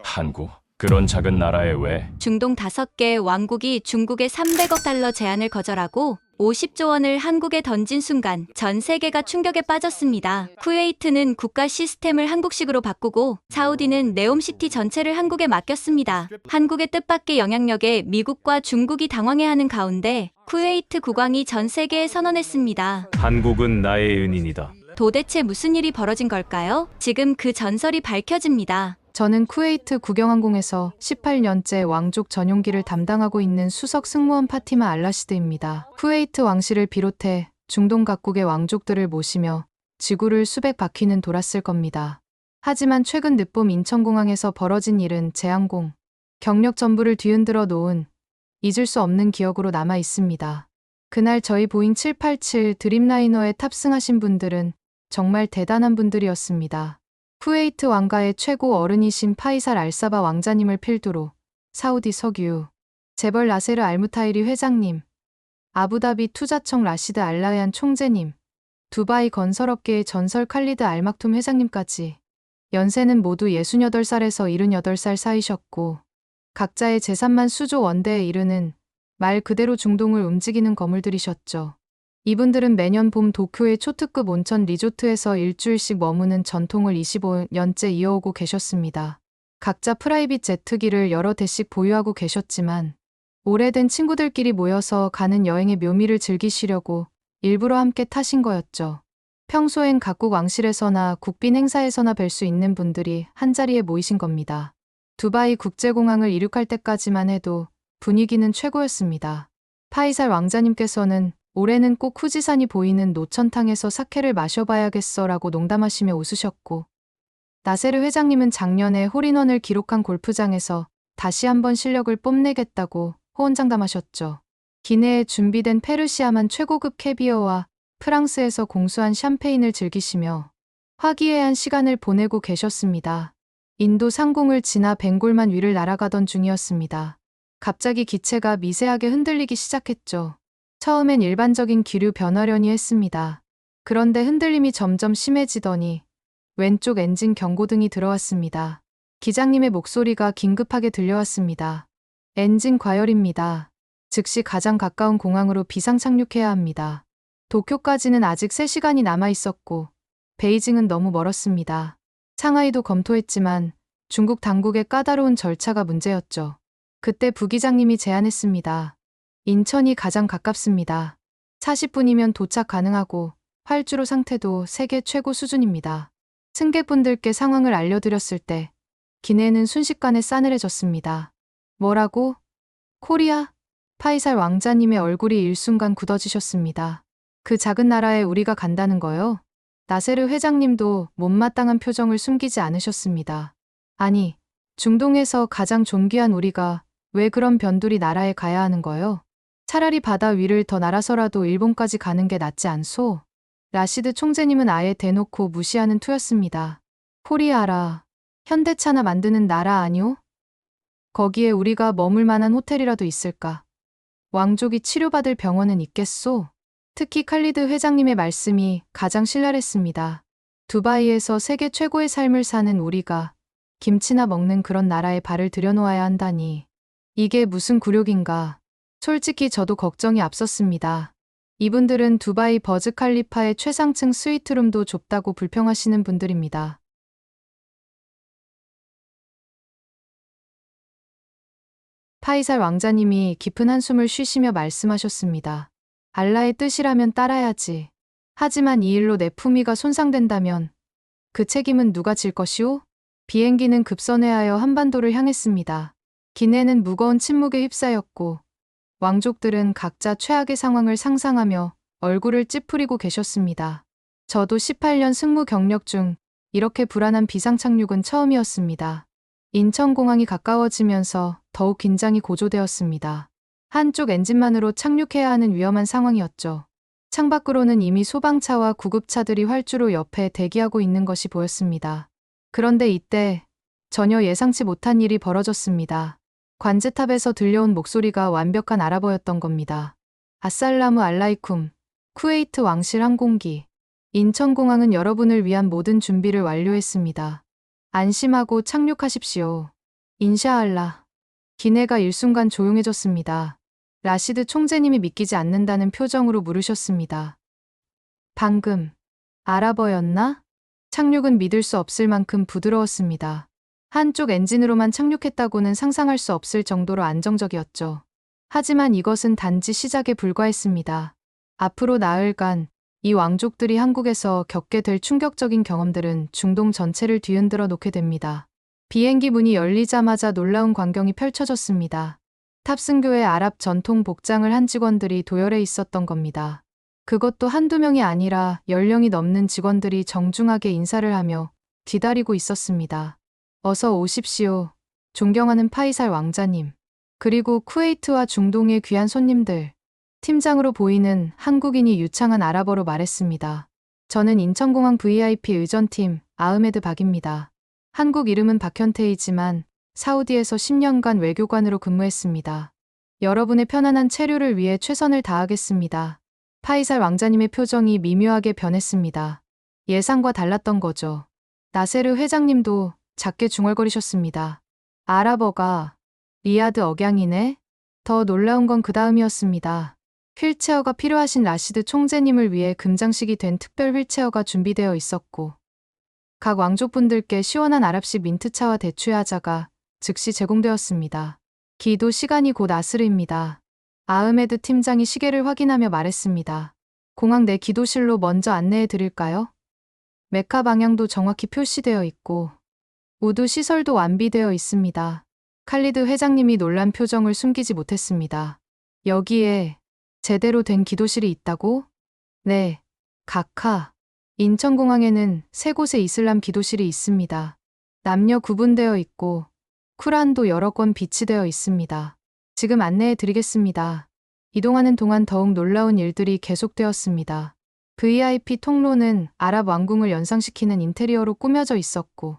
한국? 그런 작은 나라에 왜? 중동 5개 왕국이 중국의 300억 달러 제안을 거절하고 50조 원을 한국에 던진 순간 전 세계가 충격에 빠졌습니다. 쿠웨이트는 국가 시스템을 한국식으로 바꾸고 사우디는 네옴시티 전체를 한국에 맡겼습니다. 한국의 뜻밖의 영향력에 미국과 중국이 당황해하는 가운데 쿠웨이트 국왕이 전 세계에 선언했습니다. 한국은 나의 은인이다. 도대체 무슨 일이 벌어진 걸까요? 지금 그 전설이 밝혀집니다. 저는 쿠웨이트 국영항공에서 18년째 왕족 전용기를 담당하고 있는 수석 승무원 파티마 알라시드입니다. 쿠웨이트 왕실을 비롯해 중동 각국의 왕족들을 모시며 지구를 수백 바퀴는 돌았을 겁니다. 하지만 최근 늦봄 인천공항에서 벌어진 일은 제 항공 경력 전부를 뒤흔들어 놓은 잊을 수 없는 기억으로 남아 있습니다. 그날 저희 보잉 787 드림라이너에 탑승하신 분들은 정말 대단한 분들이었습니다. 쿠웨이트 왕가의 최고 어른이신 파이살 알사바 왕자님을 필두로 사우디 석유, 재벌 나세르 알무타이리 회장님, 아부다비 투자청 라시드 알라얀 총재님, 두바이 건설업계의 전설 칼리드 알막툼 회장님까지 연세는 모두 68살에서 78살 사이셨고 각자의 재산만 수조 원대에 이르는 말 그대로 중동을 움직이는 거물들이셨죠. 이분들은 매년 봄 도쿄의 초특급 온천 리조트에서 일주일씩 머무는 전통을 25년째 이어오고 계셨습니다. 각자 프라이빗 제트기를 여러 대씩 보유하고 계셨지만 오래된 친구들끼리 모여서 가는 여행의 묘미를 즐기시려고 일부러 함께 타신 거였죠. 평소엔 각국 왕실에서나 국빈 행사에서나 뵐 수 있는 분들이 한자리에 모이신 겁니다. 두바이 국제공항을 이륙할 때까지만 해도 분위기는 최고였습니다. 파이살 왕자님께서는 올해는 꼭 후지산이 보이는 노천탕에서 사케를 마셔봐야겠어 라고 농담하시며 웃으셨고 나세르 회장님은 작년에 홀인원을 기록한 골프장에서 다시 한번 실력을 뽐내겠다고 호언장담하셨죠. 기내에 준비된 페르시아만 최고급 캐비어와 프랑스에서 공수한 샴페인을 즐기시며 화기애애한 시간을 보내고 계셨습니다. 인도 상공을 지나 벵골만 위를 날아가던 중이었습니다. 갑자기 기체가 미세하게 흔들리기 시작했죠. 처음엔 일반적인 기류 변화려니 했습니다. 그런데 흔들림이 점점 심해지더니 왼쪽 엔진 경고등이 들어왔습니다. 기장님의 목소리가 긴급하게 들려왔습니다. 엔진 과열입니다. 즉시 가장 가까운 공항으로 비상 착륙해야 합니다. 도쿄까지는 아직 3시간이 남아 있었고 베이징은 너무 멀었습니다. 상하이도 검토했지만 중국 당국의 까다로운 절차가 문제였죠. 그때 부기장님이 제안했습니다. 인천이 가장 가깝습니다. 40분이면 도착 가능하고 활주로 상태도 세계 최고 수준입니다. 승객분들께 상황을 알려드렸을 때 기내는 순식간에 싸늘해졌습니다. 뭐라고? 코리아? 파이살 왕자님의 얼굴이 일순간 굳어지셨습니다. 그 작은 나라에 우리가 간다는 거요? 나세르 회장님도 못마땅한 표정을 숨기지 않으셨습니다. 아니, 중동에서 가장 존귀한 우리가 왜 그런 변두리 나라에 가야 하는 거요? 차라리 바다 위를 더 날아서라도 일본까지 가는 게 낫지 않소? 라시드 총재님은 아예 대놓고 무시하는 투였습니다. 코리아라, 현대차나 만드는 나라 아니오? 거기에 우리가 머물 만한 호텔이라도 있을까? 왕족이 치료받을 병원은 있겠소? 특히 칼리드 회장님의 말씀이 가장 신랄했습니다. 두바이에서 세계 최고의 삶을 사는 우리가 김치나 먹는 그런 나라에 발을 들여놓아야 한다니. 이게 무슨 굴욕인가. 솔직히 저도 걱정이 앞섰습니다. 이분들은 두바이 버즈 칼리파의 최상층 스위트룸도 좁다고 불평하시는 분들입니다. 파이살 왕자님이 깊은 한숨을 쉬시며 말씀하셨습니다. 알라의 뜻이라면 따라야지. 하지만 이 일로 내 품위가 손상된다면 그 책임은 누가 질 것이오? 비행기는 급선회하여 한반도를 향했습니다. 기내는 무거운 침묵에 휩싸였고 왕족들은 각자 최악의 상황을 상상하며 얼굴을 찌푸리고 계셨습니다. 저도 18년 승무 경력 중 이렇게 불안한 비상착륙은 처음이었습니다. 인천공항이 가까워지면서 더욱 긴장이 고조되었습니다. 한쪽 엔진만으로 착륙해야 하는 위험한 상황이었죠. 창밖으로는 이미 소방차와 구급차들이 활주로 옆에 대기하고 있는 것이 보였습니다. 그런데 이때 전혀 예상치 못한 일이 벌어졌습니다. 관제탑에서 들려온 목소리가 완벽한 아랍어였던 겁니다. 아살라무 알라이쿰, 쿠웨이트 왕실 항공기. 인천공항은 여러분을 위한 모든 준비를 완료했습니다. 안심하고 착륙하십시오. 인샤알라. 기내가 일순간 조용해졌습니다. 라시드 총재님이 믿기지 않는다는 표정으로 물으셨습니다. 방금 아랍어였나? 착륙은 믿을 수 없을 만큼 부드러웠습니다. 한쪽 엔진으로만 착륙했다고는 상상할 수 없을 정도로 안정적이었죠. 하지만 이것은 단지 시작에 불과했습니다. 앞으로 나흘간 이 왕족들이 한국에서 겪게 될 충격적인 경험들은 중동 전체를 뒤흔들어 놓게 됩니다. 비행기 문이 열리자마자 놀라운 광경이 펼쳐졌습니다. 탑승교에 아랍 전통 복장을 한 직원들이 도열해 있었던 겁니다. 그것도 한두 명이 아니라 10명이 넘는 직원들이 정중하게 인사를 하며 기다리고 있었습니다. 어서 오십시오. 존경하는 파이살 왕자님. 그리고 쿠웨이트와 중동의 귀한 손님들. 팀장으로 보이는 한국인이 유창한 아랍어로 말했습니다. 저는 인천공항 VIP 의전팀 아흐메드 박입니다. 한국 이름은 박현태이지만 사우디에서 10년간 외교관으로 근무했습니다. 여러분의 편안한 체류를 위해 최선을 다하겠습니다. 파이살 왕자님의 표정이 미묘하게 변했습니다. 예상과 달랐던 거죠. 나세르 회장님도 작게 중얼거리셨습니다. 아랍어가 리야드 억양이네? 더 놀라운 건 그 다음이었습니다. 휠체어가 필요하신 라시드 총재님을 위해 금장식이 된 특별 휠체어가 준비되어 있었고 각 왕족분들께 시원한 아랍식 민트차와 대추야자가 즉시 제공되었습니다. 기도 시간이 곧 아스르입니다. 아흐메드 팀장이 시계를 확인하며 말했습니다. 공항 내 기도실로 먼저 안내해 드릴까요? 메카 방향도 정확히 표시되어 있고 우두 시설도 완비되어 있습니다. 칼리드 회장님이 놀란 표정을 숨기지 못했습니다. 여기에 제대로 된 기도실이 있다고? 네, 각하. 인천공항에는 3곳의 이슬람 기도실이 있습니다. 남녀 구분되어 있고 쿠란도 여러 권 비치되어 있습니다. 지금 안내해 드리겠습니다. 이동하는 동안 더욱 놀라운 일들이 계속되었습니다. VIP 통로는 아랍 왕궁을 연상시키는 인테리어로 꾸며져 있었고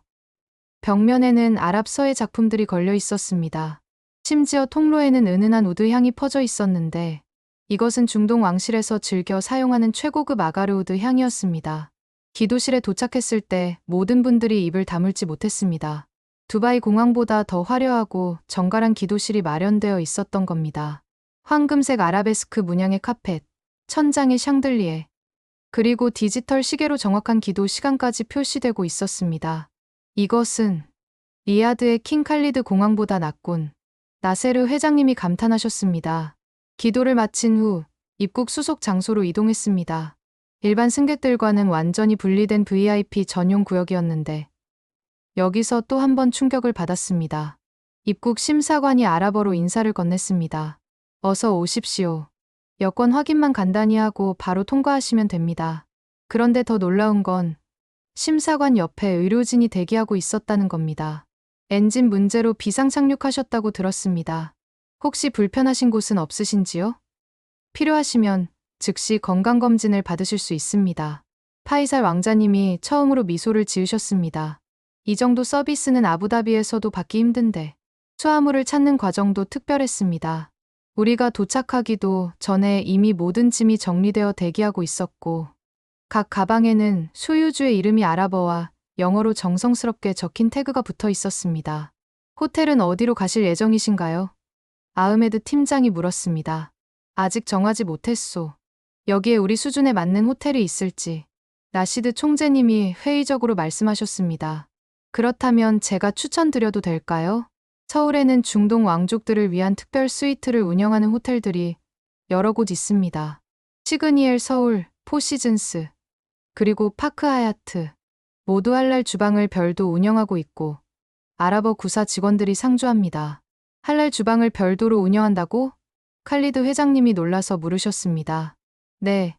벽면에는 아랍서의 작품들이 걸려 있었습니다. 심지어 통로에는 은은한 우드 향이 퍼져 있었는데 이것은 중동 왕실에서 즐겨 사용하는 최고급 아가르우드 향이었습니다. 기도실에 도착했을 때 모든 분들이 입을 다물지 못했습니다. 두바이 공항보다 더 화려하고 정갈한 기도실이 마련되어 있었던 겁니다. 황금색 아라베스크 문양의 카펫, 천장의 샹들리에, 그리고 디지털 시계로 정확한 기도 시간까지 표시되고 있었습니다. 이것은 리야드의 킹 칼리드 공항보다 낫군. 나세르 회장님이 감탄하셨습니다. 기도를 마친 후 입국 수속 장소로 이동했습니다. 일반 승객들과는 완전히 분리된 VIP 전용 구역이었는데 여기서 또 한 번 충격을 받았습니다. 입국 심사관이 아랍어로 인사를 건넸습니다. 어서 오십시오. 여권 확인만 간단히 하고 바로 통과하시면 됩니다. 그런데 더 놀라운 건 심사관 옆에 의료진이 대기하고 있었다는 겁니다. 엔진 문제로 비상 착륙하셨다고 들었습니다. 혹시 불편하신 곳은 없으신지요? 필요하시면 즉시 건강검진을 받으실 수 있습니다. 파이살 왕자님이 처음으로 미소를 지으셨습니다. 이 정도 서비스는 아부다비에서도 받기 힘든데 수화물을 찾는 과정도 특별했습니다. 우리가 도착하기도 전에 이미 모든 짐이 정리되어 대기하고 있었고 각 가방에는 소유주의 이름이 아랍어와 영어로 정성스럽게 적힌 태그가 붙어 있었습니다. 호텔은 어디로 가실 예정이신가요? 아흐메드 팀장이 물었습니다. 아직 정하지 못했소. 여기에 우리 수준에 맞는 호텔이 있을지 라시드 총재님이 회의적으로 말씀하셨습니다. 그렇다면 제가 추천드려도 될까요? 서울에는 중동 왕족들을 위한 특별 스위트를 운영하는 호텔들이 여러 곳 있습니다. 시그니엘 서울, 포시즌스, 그리고 파크 하얏트, 모두 할랄 주방을 별도 운영하고 있고 아랍어 구사 직원들이 상주합니다. 할랄 주방을 별도로 운영한다고? 칼리드 회장님이 놀라서 물으셨습니다. 네,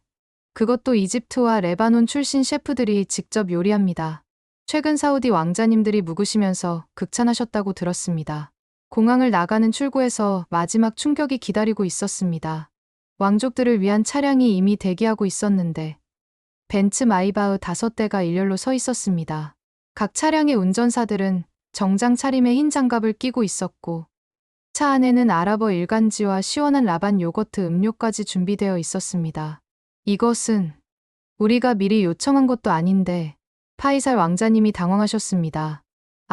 그것도 이집트와 레바논 출신 셰프들이 직접 요리합니다. 최근 사우디 왕자님들이 묵으시면서 극찬하셨다고 들었습니다. 공항을 나가는 출구에서 마지막 충격이 기다리고 있었습니다. 왕족들을 위한 차량이 이미 대기하고 있었는데 벤츠 마이바흐 5대가 일렬로 서 있었습니다. 각 차량의 운전사들은 정장 차림에 흰 장갑을 끼고 있었고 차 안에는 아랍어 일간지와 시원한 라반 요거트 음료까지 준비되어 있었습니다. 이것은 우리가 미리 요청한 것도 아닌데 파이살 왕자님이 당황하셨습니다.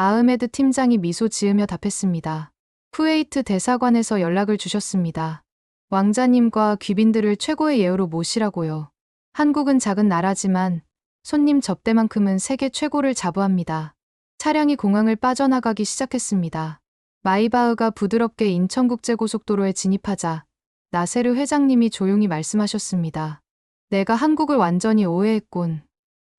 아흐메드 팀장이 미소 지으며 답했습니다. 쿠웨이트 대사관에서 연락을 주셨습니다. 왕자님과 귀빈들을 최고의 예우로 모시라고요. 한국은 작은 나라지만 손님 접대만큼은 세계 최고를 자부합니다. 차량이 공항을 빠져나가기 시작했습니다. 마이바흐가 부드럽게 인천국제고속도로에 진입하자 나세르 회장님이 조용히 말씀하셨습니다. 내가 한국을 완전히 오해했군.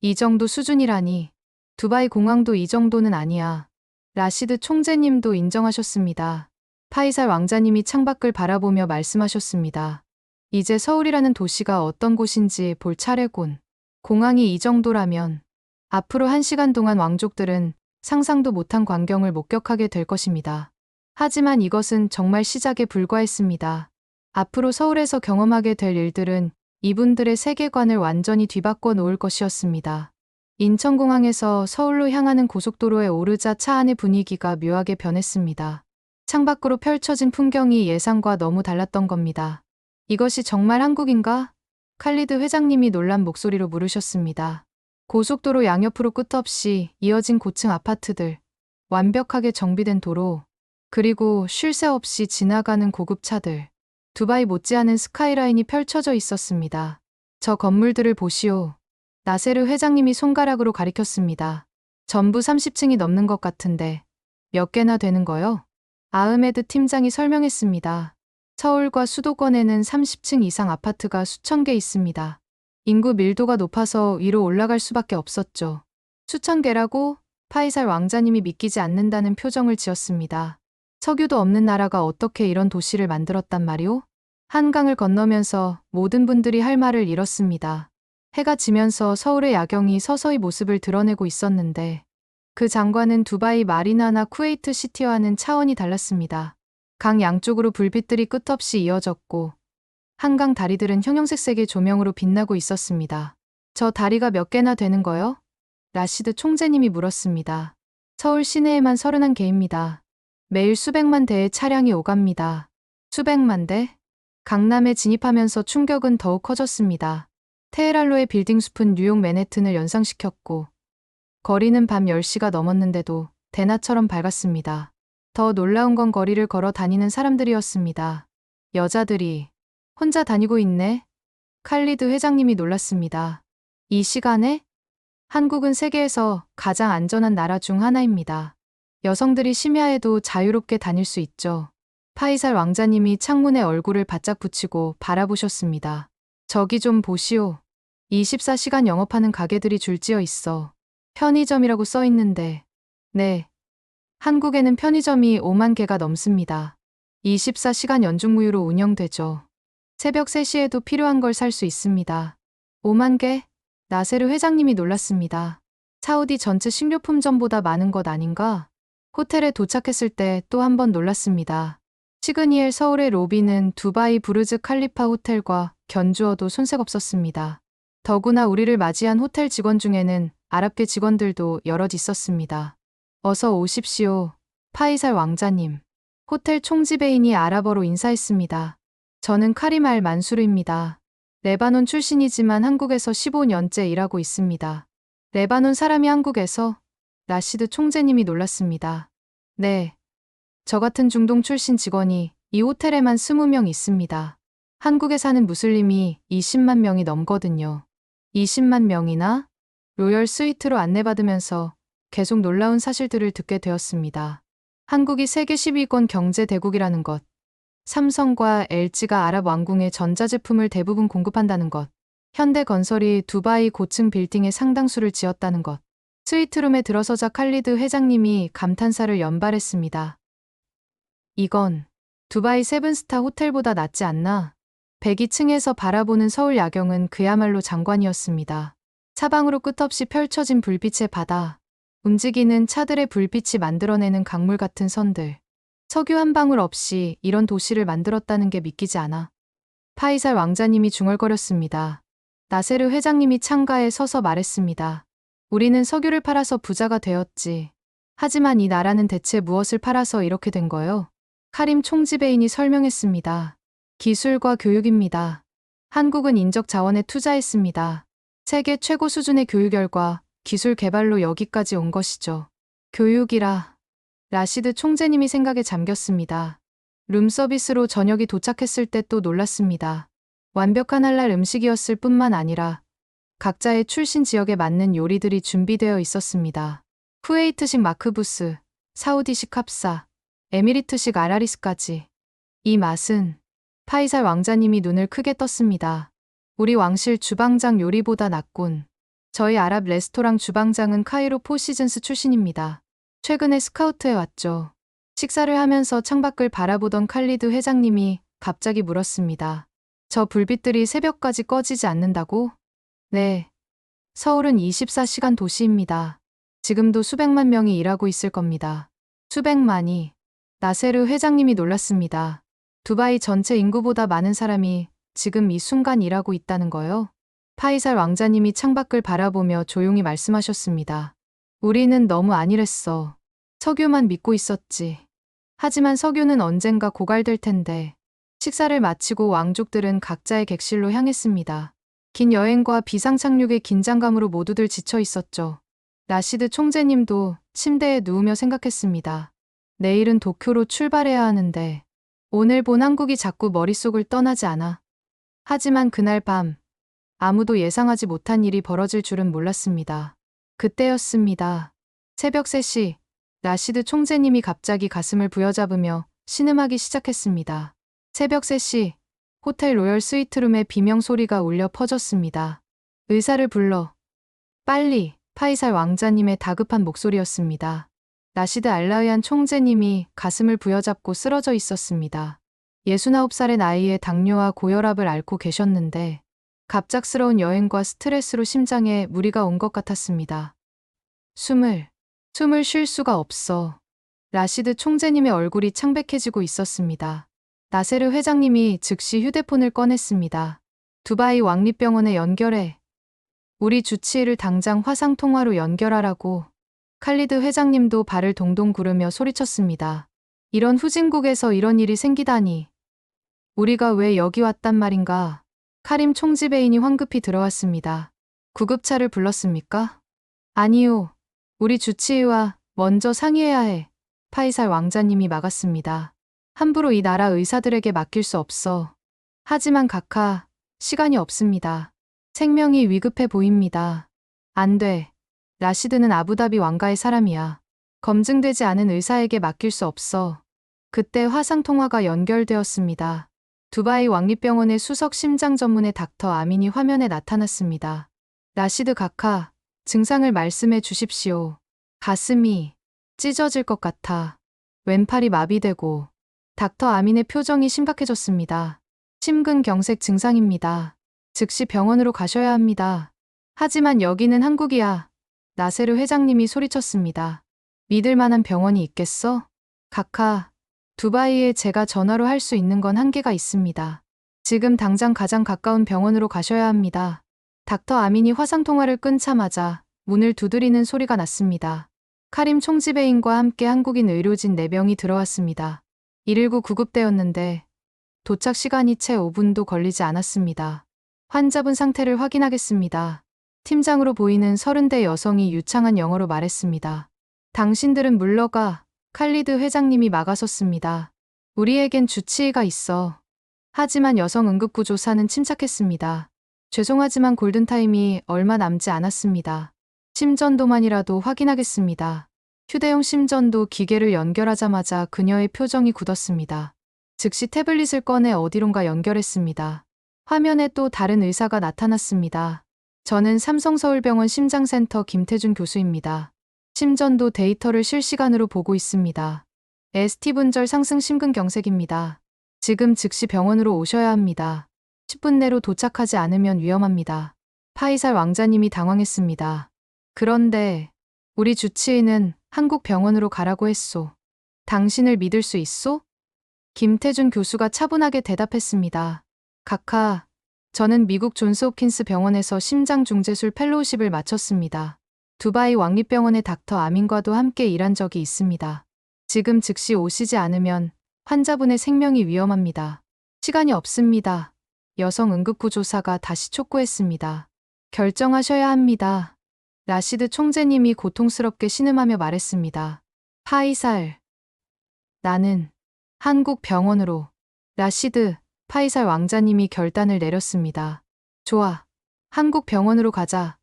이 정도 수준이라니. 두바이 공항도 이 정도는 아니야. 라시드 총재님도 인정하셨습니다. 파이살 왕자님이 창밖을 바라보며 말씀하셨습니다. 이제 서울이라는 도시가 어떤 곳인지 볼 차례군. 공항이 이 정도라면 앞으로 1시간 동안 왕족들은 상상도 못한 광경을 목격하게 될 것입니다. 하지만 이것은 정말 시작에 불과했습니다. 앞으로 서울에서 경험하게 될 일들은 이분들의 세계관을 완전히 뒤바꿔 놓을 것이었습니다. 인천공항에서 서울로 향하는 고속도로에 오르자 차 안의 분위기가 묘하게 변했습니다. 창밖으로 펼쳐진 풍경이 예상과 너무 달랐던 겁니다. 이것이 정말 한국인가? 칼리드 회장님이 놀란 목소리로 물으셨습니다. 고속도로 양옆으로 끝없이 이어진 고층 아파트들, 완벽하게 정비된 도로, 그리고 쉴 새 없이 지나가는 고급 차들, 두바이 못지않은 스카이라인이 펼쳐져 있었습니다. 저 건물들을 보시오. 나세르 회장님이 손가락으로 가리켰습니다. 전부 30층이 넘는 것 같은데 몇 개나 되는 거요? 아흐메드 팀장이 설명했습니다. 서울과 수도권에는 30층 이상 아파트가 수천 개 있습니다. 인구 밀도가 높아서 위로 올라갈 수밖에 없었죠. 수천 개라고? 파이살 왕자님이 믿기지 않는다는 표정을 지었습니다. 석유도 없는 나라가 어떻게 이런 도시를 만들었단 말이오? 한강을 건너면서 모든 분들이 할 말을 잃었습니다. 해가 지면서 서울의 야경이 서서히 모습을 드러내고 있었는데 그 장관은 두바이 마리나나 쿠웨이트 시티와는 차원이 달랐습니다. 강 양쪽으로 불빛들이 끝없이 이어졌고 한강 다리들은 형형색색의 조명으로 빛나고 있었습니다. 저 다리가 몇 개나 되는 거요? 라시드 총재님이 물었습니다. 서울 시내에만 31개입니다. 매일 수백만 대의 차량이 오갑니다. 수백만 대? 강남에 진입하면서 충격은 더욱 커졌습니다. 테헤란로의 빌딩 숲은 뉴욕 맨해튼을 연상시켰고 거리는 밤 10시가 넘었는데도 대낮처럼 밝았습니다. 더 놀라운 건 거리를 걸어 다니는 사람들이었습니다. 여자들이 혼자 다니고 있네. 칼리드 회장님이 놀랐습니다. 이 시간에? 한국은 세계에서 가장 안전한 나라 중 하나입니다. 여성들이 심야에도 자유롭게 다닐 수 있죠. 파이살 왕자님이 창문에 얼굴을 바짝 붙이고 바라보셨습니다. 저기 좀 보시오. 24시간 영업하는 가게들이 줄지어 있어. 편의점이라고 써 있는데. 네. 한국에는 편의점이 5만 개가 넘습니다. 24시간 연중무휴로 운영되죠. 새벽 3시에도 필요한 걸 살 수 있습니다. 5만 개? 나세르 회장님이 놀랐습니다. 사우디 전체 식료품점보다 많은 것 아닌가? 호텔에 도착했을 때 또 한 번 놀랐습니다. 시그니엘 서울의 로비는 두바이 부르즈 칼리파 호텔과 견주어도 손색 없었습니다. 더구나 우리를 맞이한 호텔 직원 중에는 아랍계 직원들도 여럿 있었습니다. 어서 오십시오. 파이살 왕자님. 호텔 총지배인이 아랍어로 인사했습니다. 저는 카림 알 만수르입니다. 레바논 출신이지만 한국에서 15년째 일하고 있습니다. 레바논 사람이 한국에서? 라시드 총재님이 놀랐습니다. 네. 저 같은 중동 출신 직원이 이 호텔에만 20명 있습니다. 한국에 사는 무슬림이 20만 명이 넘거든요. 20만 명이나? 로열 스위트로 안내받으면서 계속 놀라운 사실들을 듣게 되었습니다. 한국이 세계 10위권 경제 대국이라는 것, 삼성과 LG가 아랍 왕궁에 전자제품을 대부분 공급한다는 것, 현대건설이 두바이 고층 빌딩에 상당수를 지었다는 것, 스위트룸에 들어서자 칼리드 회장님이 감탄사를 연발했습니다. 이건 두바이 세븐스타 호텔보다 낫지 않나? 102층에서 바라보는 서울 야경은 그야말로 장관이었습니다. 사방으로 끝없이 펼쳐진 불빛의 바다, 움직이는 차들의 불빛이 만들어내는 강물 같은 선들. 석유 한 방울 없이 이런 도시를 만들었다는 게 믿기지 않아. 파이살 왕자님이 중얼거렸습니다. 나세르 회장님이 창가에 서서 말했습니다. 우리는 석유를 팔아서 부자가 되었지. 하지만 이 나라는 대체 무엇을 팔아서 이렇게 된 거요? 카림 총지배인이 설명했습니다. 기술과 교육입니다. 한국은 인적 자원에 투자했습니다. 세계 최고 수준의 교육 결과 기술 개발로 여기까지 온 것이죠. 교육이라. 라시드 총재님이 생각에 잠겼습니다. 룸서비스로 저녁이 도착했을 때 또 놀랐습니다. 완벽한 할랄 음식이었을 뿐만 아니라 각자의 출신 지역에 맞는 요리들이 준비되어 있었습니다. 쿠웨이트식 마크부스, 사우디식 합사, 에미리트식 아라리스까지. 이 맛은 파이살 왕자님이 눈을 크게 떴습니다. 우리 왕실 주방장 요리보다 낫군. 저희 아랍 레스토랑 주방장은 카이로 포시즌스 출신입니다. 최근에 스카우트해 왔죠. 식사를 하면서 창밖을 바라보던 칼리드 회장님이 갑자기 물었습니다. 저 불빛들이 새벽까지 꺼지지 않는다고? 네. 서울은 24시간 도시입니다. 지금도 수백만 명이 일하고 있을 겁니다. 수백만이. 나세르 회장님이 놀랐습니다. 두바이 전체 인구보다 많은 사람이 지금 이 순간 일하고 있다는 거요? 파이살 왕자님이 창밖을 바라보며 조용히 말씀하셨습니다. 우리는 너무 안일했어. 석유만 믿고 있었지. 하지만 석유는 언젠가 고갈될 텐데. 식사를 마치고 왕족들은 각자의 객실로 향했습니다. 긴 여행과 비상착륙의 긴장감으로 모두들 지쳐 있었죠. 라시드 총재님도 침대에 누우며 생각했습니다. 내일은 도쿄로 출발해야 하는데 오늘 본 한국이 자꾸 머릿속을 떠나지 않아. 하지만 그날 밤 아무도 예상하지 못한 일이 벌어질 줄은 몰랐습니다. 그때였습니다. 새벽 3시 라시드 총재님이 갑자기 가슴을 부여잡으며 신음하기 시작했습니다. 새벽 3시 호텔 로열 스위트룸의 비명 소리가 울려 퍼졌습니다. 의사를 불러. 빨리. 파이살 왕자님의 다급한 목소리였습니다. 라시드 알라의안 총재님이 가슴을 부여잡고 쓰러져 있었습니다. 69살의 나이에 당뇨와 고혈압을 앓고 계셨는데 갑작스러운 여행과 스트레스로 심장에 무리가 온 것 같았습니다. 숨을 쉴 수가 없어. 라시드 총재님의 얼굴이 창백해지고 있었습니다. 나세르 회장님이 즉시 휴대폰을 꺼냈습니다. 두바이 왕립병원에 연결해. 우리 주치의를 당장 화상통화로 연결하라고. 칼리드 회장님도 발을 동동 구르며 소리쳤습니다. 이런 후진국에서 이런 일이 생기다니. 우리가 왜 여기 왔단 말인가? 카림 총지배인이 황급히 들어왔습니다. 구급차를 불렀습니까? 아니요. 우리 주치의와 먼저 상의해야 해. 파이살 왕자님이 막았습니다. 함부로 이 나라 의사들에게 맡길 수 없어. 하지만 각하, 시간이 없습니다. 생명이 위급해 보입니다. 안 돼. 라시드는 아부다비 왕가의 사람이야. 검증되지 않은 의사에게 맡길 수 없어. 그때 화상통화가 연결되었습니다. 두바이 왕립병원의 수석 심장 전문의 닥터 아민이 화면에 나타났습니다. 라시드 각하, 증상을 말씀해 주십시오. 가슴이 찢어질 것 같아. 왼팔이 마비되고. 닥터 아민의 표정이 심각해졌습니다. 심근경색 증상입니다. 즉시 병원으로 가셔야 합니다. 하지만 여기는 한국이야. 나세르 회장님이 소리쳤습니다. 믿을 만한 병원이 있겠어? 각하, 두바이에 제가 전화로 할 수 있는 건 한계가 있습니다. 지금 당장 가장 가까운 병원으로 가셔야 합니다. 닥터 아민이 화상통화를 끊자마자 문을 두드리는 소리가 났습니다. 카림 총지배인과 함께 한국인 의료진 4명이 들어왔습니다. 119 구급대였는데 도착 시간이 채 5분도 걸리지 않았습니다. 환자분 상태를 확인하겠습니다. 팀장으로 보이는 30대 여성이 유창한 영어로 말했습니다. 당신들은 물러가. 칼리드 회장님이 막아섰습니다. 우리에겐 주치의가 있어. 하지만 여성 응급구조사는 침착했습니다. 죄송하지만 골든타임이 얼마 남지 않았습니다. 심전도만이라도 확인하겠습니다. 휴대용 심전도 기계를 연결하자마자 그녀의 표정이 굳었습니다. 즉시 태블릿을 꺼내 어디론가 연결했습니다. 화면에 또 다른 의사가 나타났습니다. 저는 삼성서울병원 심장센터 김태준 교수입니다. 심전도 데이터를 실시간으로 보고 있습니다. ST 분절 상승 심근경색입니다. 지금 즉시 병원으로 오셔야 합니다. 10분 내로 도착하지 않으면 위험합니다. 파이살 왕자님이 당황했습니다. 그런데 우리 주치의는 한국 병원으로 가라고 했소. 당신을 믿을 수 있소? 김태준 교수가 차분하게 대답했습니다. 각하, 저는 미국 존스홉킨스 병원에서 심장중재술 펠로우십을 마쳤습니다. 두바이 왕립병원의 닥터 아민과도 함께 일한 적이 있습니다. 지금 즉시 오시지 않으면 환자분의 생명이 위험합니다. 시간이 없습니다. 여성 응급구조사가 다시 촉구했습니다. 결정하셔야 합니다. 라시드 총재님이 고통스럽게 신음하며 말했습니다. 파이살. 나는 한국 병원으로. 라시드, 파이살 왕자님이 결단을 내렸습니다. 좋아. 한국 병원으로 가자.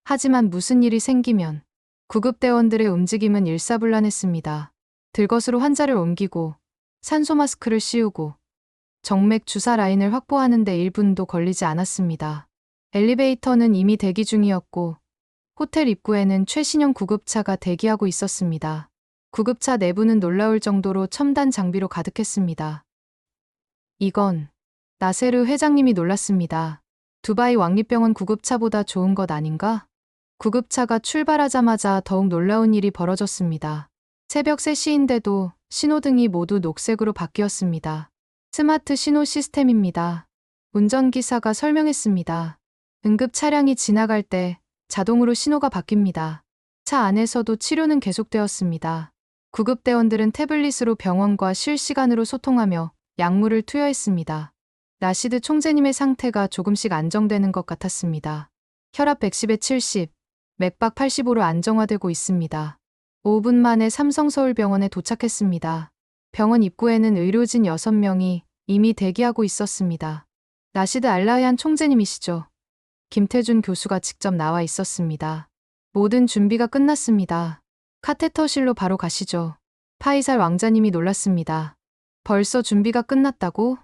하지만 무슨 일이 생기면 구급대원들의 움직임은 일사불란했습니다. 들것으로 환자를 옮기고 산소 마스크를 씌우고 정맥 주사 라인을 확보하는 데 1분도 걸리지 않았습니다. 엘리베이터는 이미 대기 중이었고 호텔 입구에는 최신형 구급차가 대기하고 있었습니다. 구급차 내부는 놀라울 정도로 첨단 장비로 가득했습니다. 이건 나세르 회장님이 놀랐습니다. 두바이 왕립병원 구급차보다 좋은 것 아닌가? 구급차가 출발하자마자 더욱 놀라운 일이 벌어졌습니다. 새벽 3시인데도 신호등이 모두 녹색으로 바뀌었습니다. 스마트 신호 시스템입니다. 운전기사가 설명했습니다. 응급 차량이 지나갈 때 자동으로 신호가 바뀝니다. 차 안에서도 치료는 계속되었습니다. 구급대원들은 태블릿으로 병원과 실시간으로 소통하며 약물을 투여했습니다. 라시드 총재님의 상태가 조금씩 안정되는 것 같았습니다. 혈압 110에 70, 맥박 85로 안정화되고 있습니다. 5분 만에 삼성서울병원에 도착했습니다. 병원 입구에는 의료진 6명이 이미 대기하고 있었습니다. 라시드 알라흐얀 총재님이시죠? 김태준 교수가 직접 나와 있었습니다. 모든 준비가 끝났습니다. 카테터실로 바로 가시죠. 파이살 왕자님이 놀랐습니다. 벌써 준비가 끝났다고?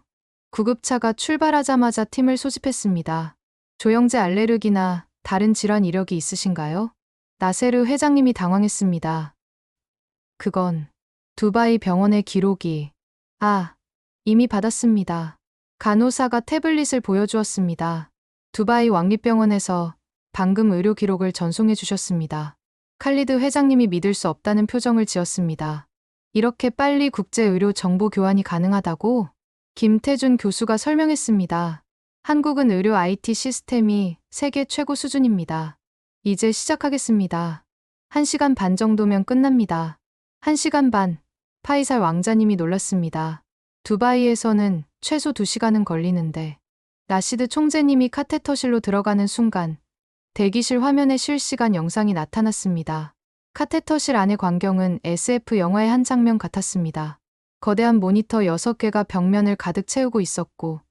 구급차가 출발하자마자 팀을 소집했습니다. 조영제 알레르기나 다른 질환 이력이 있으신가요? 나세르 회장님이 당황했습니다. 그건 두바이 병원의 기록이. 이미 받았습니다. 간호사가 태블릿을 보여주었습니다. 두바이 왕립병원에서 방금 의료 기록을 전송해 주셨습니다. 칼리드 회장님이 믿을 수 없다는 표정을 지었습니다. 이렇게 빨리 국제 의료 정보 교환이 가능하다고? 김태준 교수가 설명했습니다. 한국은 의료 IT 시스템이 세계 최고 수준입니다. 이제 시작하겠습니다. 1시간 반 정도면 끝납니다. 1시간 반. 파이살 왕자님이 놀랐습니다. 두바이에서는 최소 2시간은 걸리는데. 라시드 총재님이 카테터실로 들어가는 순간 대기실 화면에 실시간 영상이 나타났습니다. 카테터실 안의 광경은 SF 영화의 한 장면 같았습니다. 거대한 모니터 6개가 벽면을 가득 채우고 있었고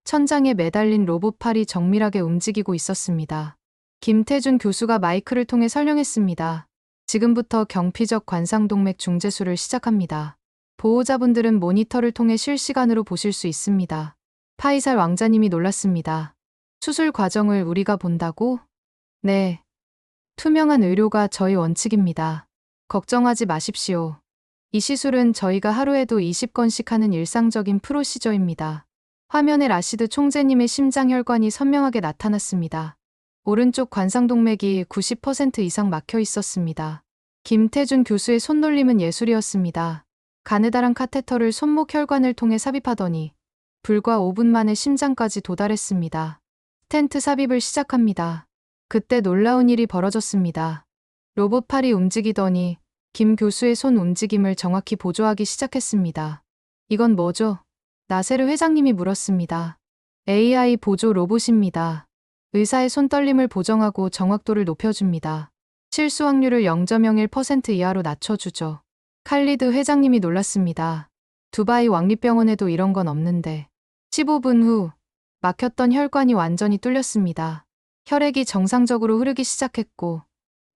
천장에 매달린 로봇팔이 정밀하게 움직이고 있었습니다. 김태준 교수가 마이크를 통해 설명했습니다. 지금부터 경피적 관상동맥 중재술을 시작합니다. 보호자분들은 모니터를 통해 실시간으로 보실 수 있습니다. 파이살 왕자님이 놀랐습니다. 수술 과정을 우리가 본다고? 네. 투명한 의료가 저희 원칙입니다. 걱정하지 마십시오. 이 시술은 저희가 하루에도 20건씩 하는 일상적인 프로시저입니다. 화면에 라시드 총재님의 심장 혈관이 선명하게 나타났습니다. 오른쪽 관상동맥이 90% 이상 막혀 있었습니다. 김태준 교수의 손놀림은 예술이었습니다. 가느다란 카테터를 손목 혈관을 통해 삽입하더니 불과 5분 만에 심장까지 도달했습니다. 스텐트 삽입을 시작합니다. 그때 놀라운 일이 벌어졌습니다. 로봇팔이 움직이더니 김 교수의 손 움직임을 정확히 보조하기 시작했습니다. 이건 뭐죠? 나세르 회장님이 물었습니다. AI 보조 로봇입니다. 의사의 손떨림을 보정하고 정확도를 높여줍니다. 실수 확률을 0.01% 이하로 낮춰주죠. 칼리드 회장님이 놀랐습니다. 두바이 왕립병원에도 이런 건 없는데. 15분 후 막혔던 혈관이 완전히 뚫렸습니다. 혈액이 정상적으로 흐르기 시작했고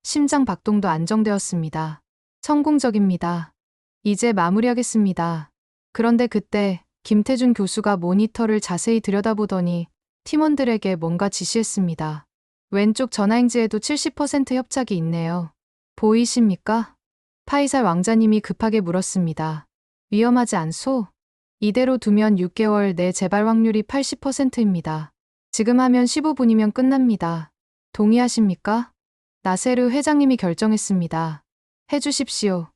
심장 박동도 안정되었습니다. 성공적입니다. 이제 마무리하겠습니다. 그런데 그때 김태준 교수가 모니터를 자세히 들여다보더니 팀원들에게 뭔가 지시했습니다. 왼쪽 전화행지에도 70% 협착이 있네요. 보이십니까? 파이살 왕자님이 급하게 물었습니다. 위험하지 않소? 이대로 두면 6개월 내 재발 확률이 80%입니다. 지금 하면 15분이면 끝납니다. 동의하십니까? 나세르 회장님이 결정했습니다. 해주십시오.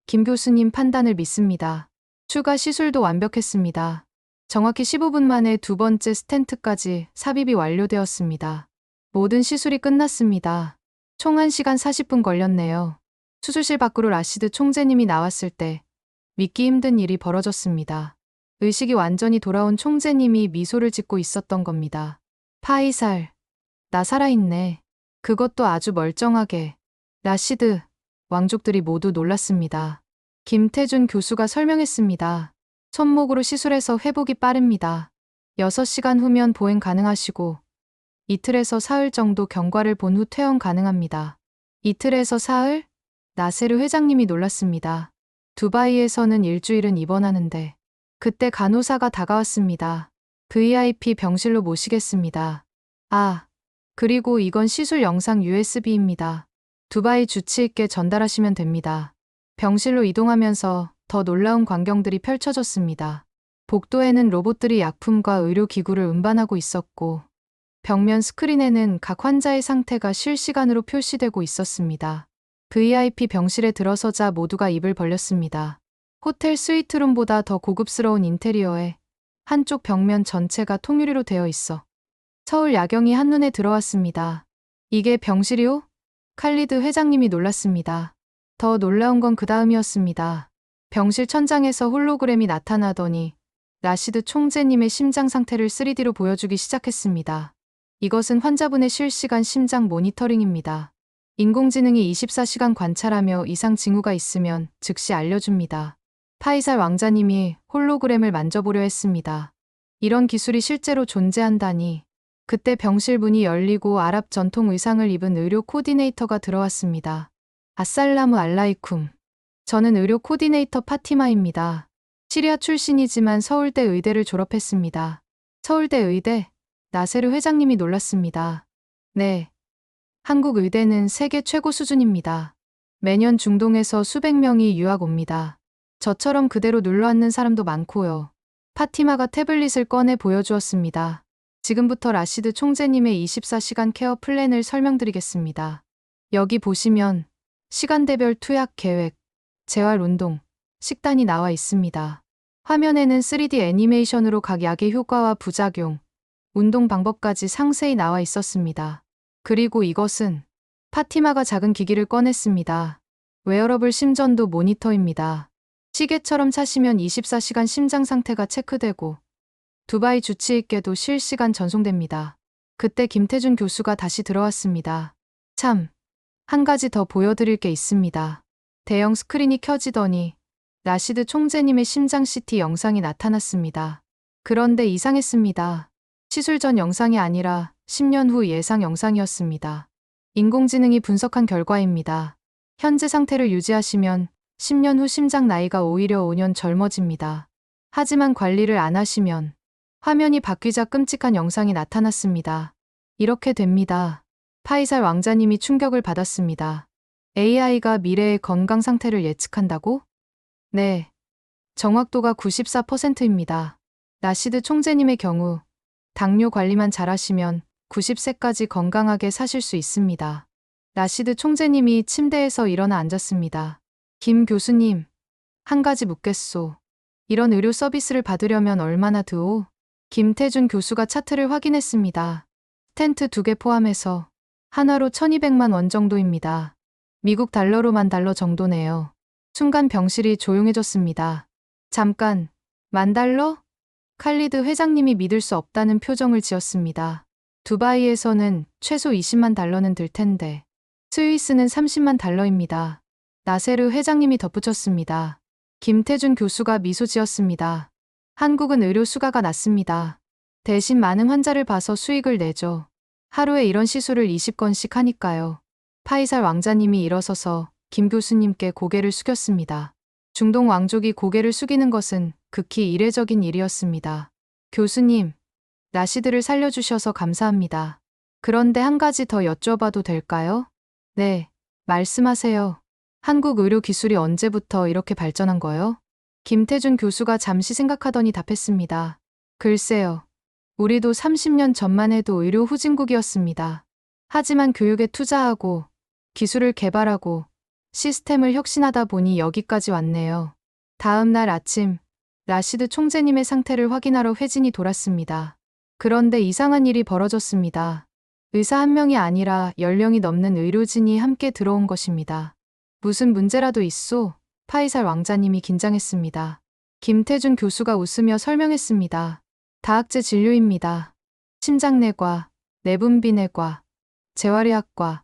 김 교수님 판단을 믿습니다. 추가 시술도 완벽했습니다. 정확히 15분 만에 두 번째 스텐트까지 삽입이 완료되었습니다. 모든 시술이 끝났습니다. 총 1시간 40분 걸렸네요. 수술실 밖으로 라시드 총재님이 나왔을 때 믿기 힘든 일이 벌어졌습니다. 의식이 완전히 돌아온 총재님이 미소를 짓고 있었던 겁니다. 파이살, 나 살아있네. 그것도 아주 멀쩡하게. 라시드 왕족들이 모두 놀랐습니다. 김태준 교수가 설명했습니다. 손목으로 시술해서 회복이 빠릅니다. 6시간 후면 보행 가능하시고 이틀에서 사흘 정도 경과를 본 후 퇴원 가능합니다. 이틀에서 사흘? 나세르 회장님이 놀랐습니다. 두바이에서는 일주일은 입원하는데 그때 간호사가 다가왔습니다. VIP 병실로 모시겠습니다. 아, 그리고 이건 시술 영상 USB입니다. 두바이 주치의께 전달하시면 됩니다. 병실로 이동하면서 더 놀라운 광경들이 펼쳐졌습니다. 복도에는 로봇들이 약품과 의료기구를 운반하고 있었고 벽면 스크린에는 각 환자의 상태가 실시간으로 표시되고 있었습니다. VIP 병실에 들어서자 모두가 입을 벌렸습니다. 호텔 스위트룸보다 더 고급스러운 인테리어에 한쪽 벽면 전체가 통유리로 되어 있어 서울 야경이 한눈에 들어왔습니다. 이게 병실이요? 칼리드 회장님이 놀랐습니다. 더 놀라운 건 그 다음이었습니다. 병실 천장에서 홀로그램이 나타나더니 라시드 총재님의 심장 상태를 3D로 보여주기 시작했습니다. 이것은 환자분의 실시간 심장 모니터링입니다. 인공지능이 24시간 관찰하며 이상 징후가 있으면 즉시 알려줍니다. 파이살 왕자님이 홀로그램을 만져보려 했습니다. 이런 기술이 실제로 존재한다니. 그때 병실 문이 열리고 아랍 전통 의상을 입은 의료 코디네이터가 들어왔습니다. 아살라무 알라이쿰. 저는 의료 코디네이터 파티마입니다. 시리아 출신이지만 서울대 의대를 졸업했습니다. 서울대 의대? 나세르 회장님이 놀랐습니다. 네. 한국 의대는 세계 최고 수준입니다. 매년 중동에서 수백 명이 유학 옵니다. 저처럼 그대로 눌러앉는 사람도 많고요. 파티마가 태블릿을 꺼내 보여주었습니다. 지금부터 라시드 총재님의 24시간 케어 플랜을 설명드리겠습니다. 여기 보시면 시간대별 투약 계획, 재활 운동, 식단이 나와 있습니다. 화면에는 3D 애니메이션으로 각 약의 효과와 부작용, 운동 방법까지 상세히 나와 있었습니다. 그리고 이것은 파티마가 작은 기기를 꺼냈습니다. 웨어러블 심전도 모니터입니다. 시계처럼 차시면 24시간 심장 상태가 체크되고 두바이 주치의께도 실시간 전송됩니다. 그때 김태준 교수가 다시 들어왔습니다. 참, 한 가지 더 보여드릴 게 있습니다. 대형 스크린이 켜지더니 라시드 총재님의 심장 CT 영상이 나타났습니다. 그런데 이상했습니다. 시술 전 영상이 아니라 10년 후 예상 영상이었습니다. 인공지능이 분석한 결과입니다. 현재 상태를 유지하시면 10년 후 심장 나이가 오히려 5년 젊어집니다. 하지만 관리를 안 하시면 화면이 바뀌자 끔찍한 영상이 나타났습니다. 이렇게 됩니다. 파이살 왕자님이 충격을 받았습니다. AI가 미래의 건강 상태를 예측한다고? 네. 정확도가 94%입니다. 라시드 총재님의 경우 당뇨 관리만 잘하시면 90세까지 건강하게 사실 수 있습니다. 라시드 총재님이 침대에서 일어나 앉았습니다. 김 교수님, 한 가지 묻겠소. 이런 의료 서비스를 받으려면 얼마나 드오? 김태준 교수가 차트를 확인했습니다. 스텐트 2개 포함해서 하나로 1200만 원 정도입니다. 미국 달러로 $10,000 정도네요. 순간 병실이 조용해졌습니다. 잠깐, $10,000? 칼리드 회장님이 믿을 수 없다는 표정을 지었습니다. 두바이에서는 최소 $200,000는 들 텐데 스위스는 $300,000입니다. 나세르 회장님이 덧붙였습니다. 김태준 교수가 미소 지었습니다. 한국은 의료 수가가 낮습니다. 대신 많은 환자를 봐서 수익을 내죠. 하루에 이런 시술을 20건씩 하니까요. 파이살 왕자님이 일어서서 김 교수님께 고개를 숙였습니다. 중동 왕족이 고개를 숙이는 것은 극히 이례적인 일이었습니다. 교수님, 라시드를 살려주셔서 감사합니다. 그런데 한 가지 더 여쭤봐도 될까요? 네, 말씀하세요. 한국 의료 기술이 언제부터 이렇게 발전한 거요? 김태준 교수가 잠시 생각하더니 답했습니다. 글쎄요. 우리도 30년 전만 해도 의료 후진국이었습니다. 하지만 교육에 투자하고 기술을 개발하고 시스템을 혁신하다 보니 여기까지 왔네요. 다음 날 아침, 라시드 총재님의 상태를 확인하러 회진이 돌았습니다. 그런데 이상한 일이 벌어졌습니다. 의사 한 명이 아니라 10명이 넘는 의료진이 함께 들어온 것입니다. 무슨 문제라도 있소? 파이살 왕자님이 긴장했습니다. 김태준 교수가 웃으며 설명했습니다. 다학제 진료입니다. 심장내과, 내분비내과, 재활의학과,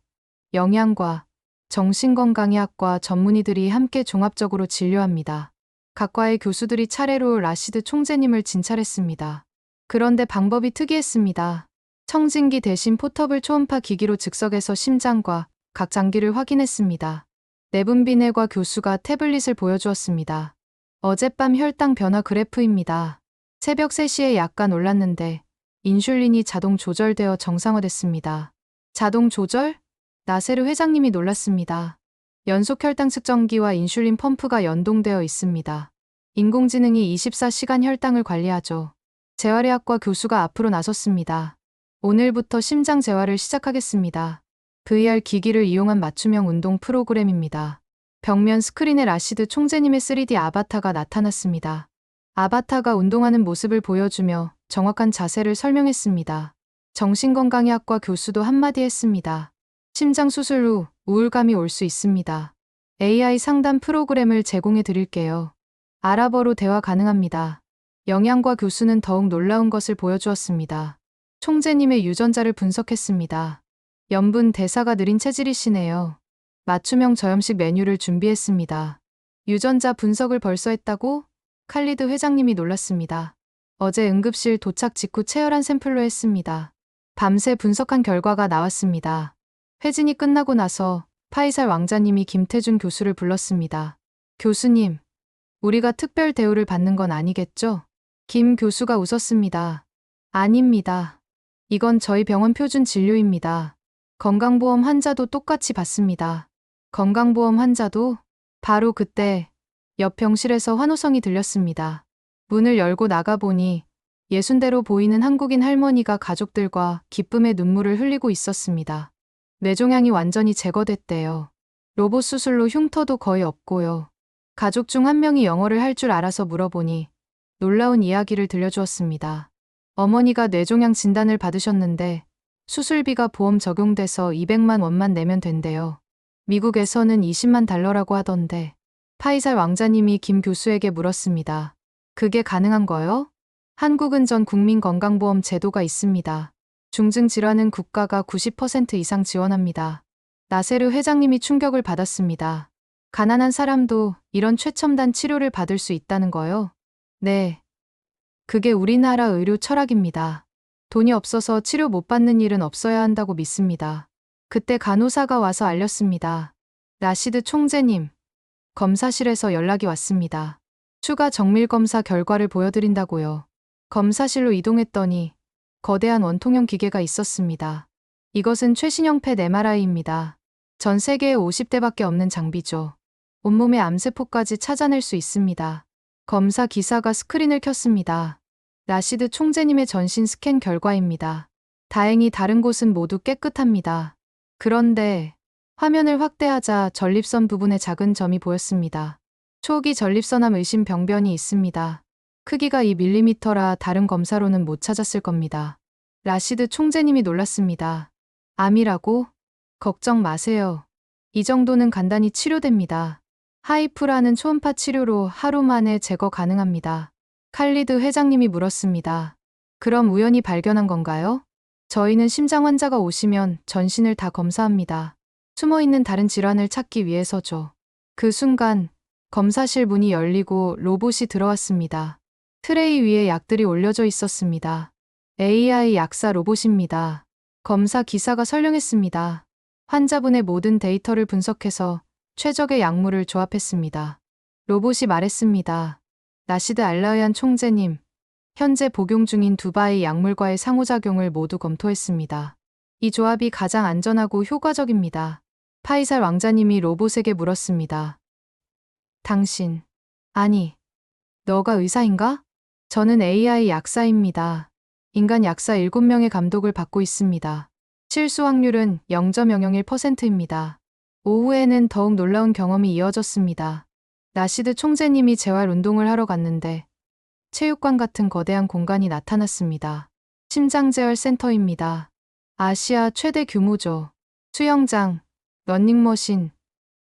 영양과, 정신건강의학과 전문의들이 함께 종합적으로 진료합니다. 각 과의 교수들이 차례로 라시드 총재님을 진찰했습니다. 그런데 방법이 특이했습니다. 청진기 대신 포터블 초음파 기기로 즉석에서 심장과 각 장기를 확인했습니다. 내분비내과 교수가 태블릿을 보여주었습니다. 어젯밤 혈당 변화 그래프입니다. 새벽 3시에 약간 올랐는데 인슐린이 자동 조절되어 정상화됐습니다. 자동 조절? 나세르 회장님이 놀랐습니다. 연속 혈당 측정기와 인슐린 펌프가 연동되어 있습니다. 인공지능이 24시간 혈당을 관리하죠. 재활의학과 교수가 앞으로 나섰습니다. 오늘부터 심장 재활을 시작하겠습니다. VR 기기를 이용한 맞춤형 운동 프로그램입니다. 벽면 스크린에 라시드 총재님의 3D 아바타가 나타났습니다. 아바타가 운동하는 모습을 보여주며 정확한 자세를 설명했습니다. 정신건강의학과 교수도 한마디 했습니다. 심장 수술 후 우울감이 올 수 있습니다. AI 상담 프로그램을 제공해 드릴게요. 아랍어로 대화 가능합니다. 영양과 교수는 더욱 놀라운 것을 보여주었습니다. 총재님의 유전자를 분석했습니다. 염분 대사가 느린 체질이시네요. 맞춤형 저염식 메뉴를 준비했습니다. 유전자 분석을 벌써 했다고? 칼리드 회장님이 놀랐습니다. 어제 응급실 도착 직후 체열한 샘플로 했습니다. 밤새 분석한 결과가 나왔습니다. 회진이 끝나고 나서 파이살 왕자님이 김태준 교수를 불렀습니다. 교수님, 우리가 특별 대우를 받는 건 아니겠죠? 김 교수가 웃었습니다. 아닙니다. 이건 저희 병원 표준 진료입니다. 건강보험 환자도 똑같이 받습니다. 건강보험 환자도? 바로 그때 옆 병실에서 환호성이 들렸습니다. 문을 열고 나가보니 60대로 보이는 한국인 할머니가 가족들과 기쁨의 눈물을 흘리고 있었습니다. 뇌종양이 완전히 제거됐대요. 로봇 수술로 흉터도 거의 없고요. 가족 중 한 명이 영어를 할 줄 알아서 물어보니 놀라운 이야기를 들려주었습니다. 어머니가 뇌종양 진단을 받으셨는데 수술비가 보험 적용돼서 200만 원만 내면 된대요. 미국에서는 20만 달러라고 하던데. 파이살 왕자님이 김 교수에게 물었습니다. 그게 가능한 거요? 한국은 전 국민 건강보험 제도가 있습니다. 중증 질환은 국가가 90% 이상 지원합니다. 나세르 회장님이 충격을 받았습니다. 가난한 사람도 이런 최첨단 치료를 받을 수 있다는 거요? 네. 그게 우리나라 의료 철학입니다. 돈이 없어서 치료 못 받는 일은 없어야 한다고 믿습니다. 그때 간호사가 와서 알렸습니다. 라시드 총재님, 검사실에서 연락이 왔습니다. 추가 정밀 검사 결과를 보여드린다고요. 검사실로 이동했더니 거대한 원통형 기계가 있었습니다. 이것은 최신형 펫 MRI입니다. 전 세계에 50대밖에 없는 장비죠. 온몸의 암세포까지 찾아낼 수 있습니다. 검사 기사가 스크린을 켰습니다. 라시드 총재님의 전신 스캔 결과입니다. 다행히 다른 곳은 모두 깨끗합니다. 그런데 화면을 확대하자 전립선 부분에 작은 점이 보였습니다. 초기 전립선암 의심 병변이 있습니다. 크기가 2mm라 다른 검사로는 못 찾았을 겁니다. 라시드 총재님이 놀랐습니다. 암이라고? 걱정 마세요. 이 정도는 간단히 치료됩니다. 하이프라는 초음파 치료로 하루 만에 제거 가능합니다. 칼리드 회장님이 물었습니다. 그럼 우연히 발견한 건가요? 저희는 심장 환자가 오시면 전신을 다 검사합니다. 숨어있는 다른 질환을 찾기 위해서죠. 그 순간 검사실 문이 열리고 로봇이 들어왔습니다. 트레이 위에 약들이 올려져 있었습니다. AI 약사 로봇입니다. 검사 기사가 설명했습니다. 환자분의 모든 데이터를 분석해서 최적의 약물을 조합했습니다. 로봇이 말했습니다. 나시드 알라의안 총재님, 현재 복용 중인 두바이 약물과의 상호작용을 모두 검토했습니다. 이 조합이 가장 안전하고 효과적입니다. 파이살 왕자님이 로봇에게 물었습니다. 당신, 아니, 너가 의사인가? 저는 AI 약사입니다. 인간 약사 7명의 감독을 받고 있습니다. 실수 확률은 0.001%입니다. 오후에는 더욱 놀라운 경험이 이어졌습니다. 나시드 총재님이 재활 운동을 하러 갔는데 체육관 같은 거대한 공간이 나타났습니다. 심장재활 센터입니다. 아시아 최대 규모죠. 수영장, 러닝머신,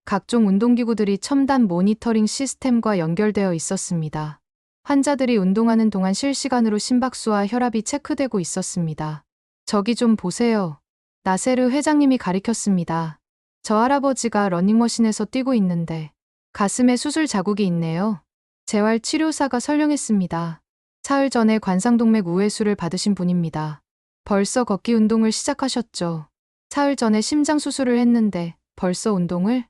각종 운동기구들이 첨단 모니터링 시스템과 연결되어 있었습니다. 환자들이 운동하는 동안 실시간으로 심박수와 혈압이 체크되고 있었습니다. 저기 좀 보세요. 나세르 회장님이 가리켰습니다. 저 할아버지가 러닝머신에서 뛰고 있는데 가슴에 수술 자국이 있네요. 재활치료사가 설명했습니다. 사흘 전에 관상동맥 우회수를 받으신 분입니다. 벌써 걷기 운동을 시작하셨죠. 사흘 전에 심장 수술을 했는데 벌써 운동을?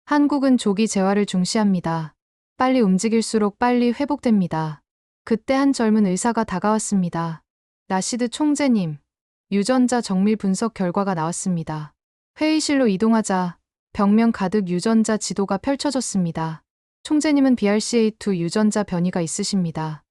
한국은 조기 재활을 중시합니다. 빨리 움직일수록 빨리 회복됩니다. 그때 한 젊은 의사가 다가왔습니다. 라시드 총재님, 유전자 정밀 분석 결과가 나왔습니다. 회의실로 이동하자 벽면 가득 유전자 지도가 펼쳐졌습니다. 총재님은 BRCA2 유전자 변이가 있으십니다.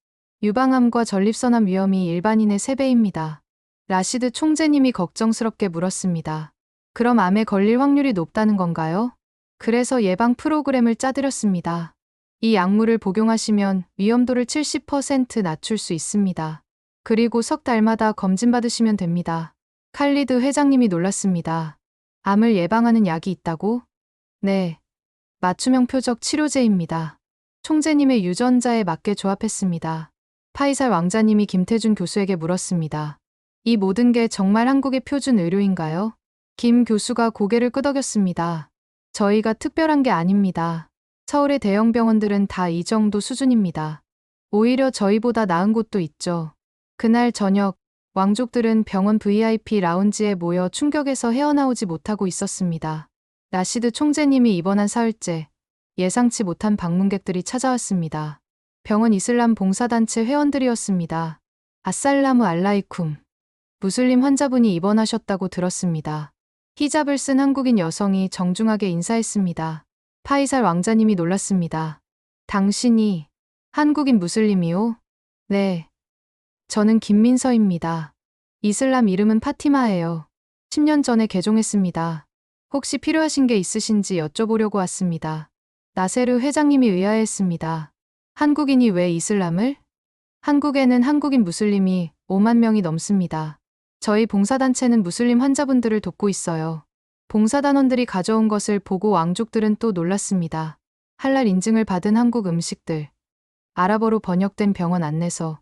유방암과 전립선암 위험이 일반인의 3배입니다. 라시드 총재님이 걱정스럽게 물었습니다. 그럼 암에 걸릴 확률이 높다는 건가요? 그래서 예방 프로그램을 짜드렸습니다. 이 약물을 복용하시면 위험도를 70% 낮출 수 있습니다. 그리고 석 달마다 검진받으시면 됩니다. 칼리드 회장님이 놀랐습니다. 암을 예방하는 약이 있다고? 네. 맞춤형 표적 치료제입니다. 총재님의 유전자에 맞게 조합했습니다. 파이살 왕자님이 김태준 교수에게 물었습니다. 이 모든 게 정말 한국의 표준 의료인가요? 김 교수가 고개를 끄덕였습니다. 저희가 특별한 게 아닙니다. 서울의 대형 병원들은 다 이 정도 수준입니다. 오히려 저희보다 나은 곳도 있죠. 그날 저녁, 왕족들은 병원 VIP 라운지에 모여 충격에서 헤어나오지 못하고 있었습니다. 라시드 총재님이 입원한 사흘째, 예상치 못한 방문객들이 찾아왔습니다. 병원 이슬람 봉사단체 회원들이었습니다. 아살라무 알라이쿰. 무슬림 환자분이 입원하셨다고 들었습니다. 히잡을 쓴 한국인 여성이 정중하게 인사했습니다. 파이살 왕자님이 놀랐습니다. 당신이 한국인 무슬림이요? 네. 저는 김민서입니다. 이슬람 이름은 파티마예요. 10년 전에 개종했습니다. 혹시 필요하신 게 있으신지 여쭤보려고 왔습니다. 나세르 회장님이 의아해했습니다. 한국인이 왜 이슬람을? 한국에는 한국인 무슬림이 5만 명이 넘습니다. 저희 봉사단체는 무슬림 환자분들을 돕고 있어요. 봉사단원들이 가져온 것을 보고 왕족들은 또 놀랐습니다. 할랄 인증을 받은 한국 음식들, 아랍어로 번역된 병원 안내서,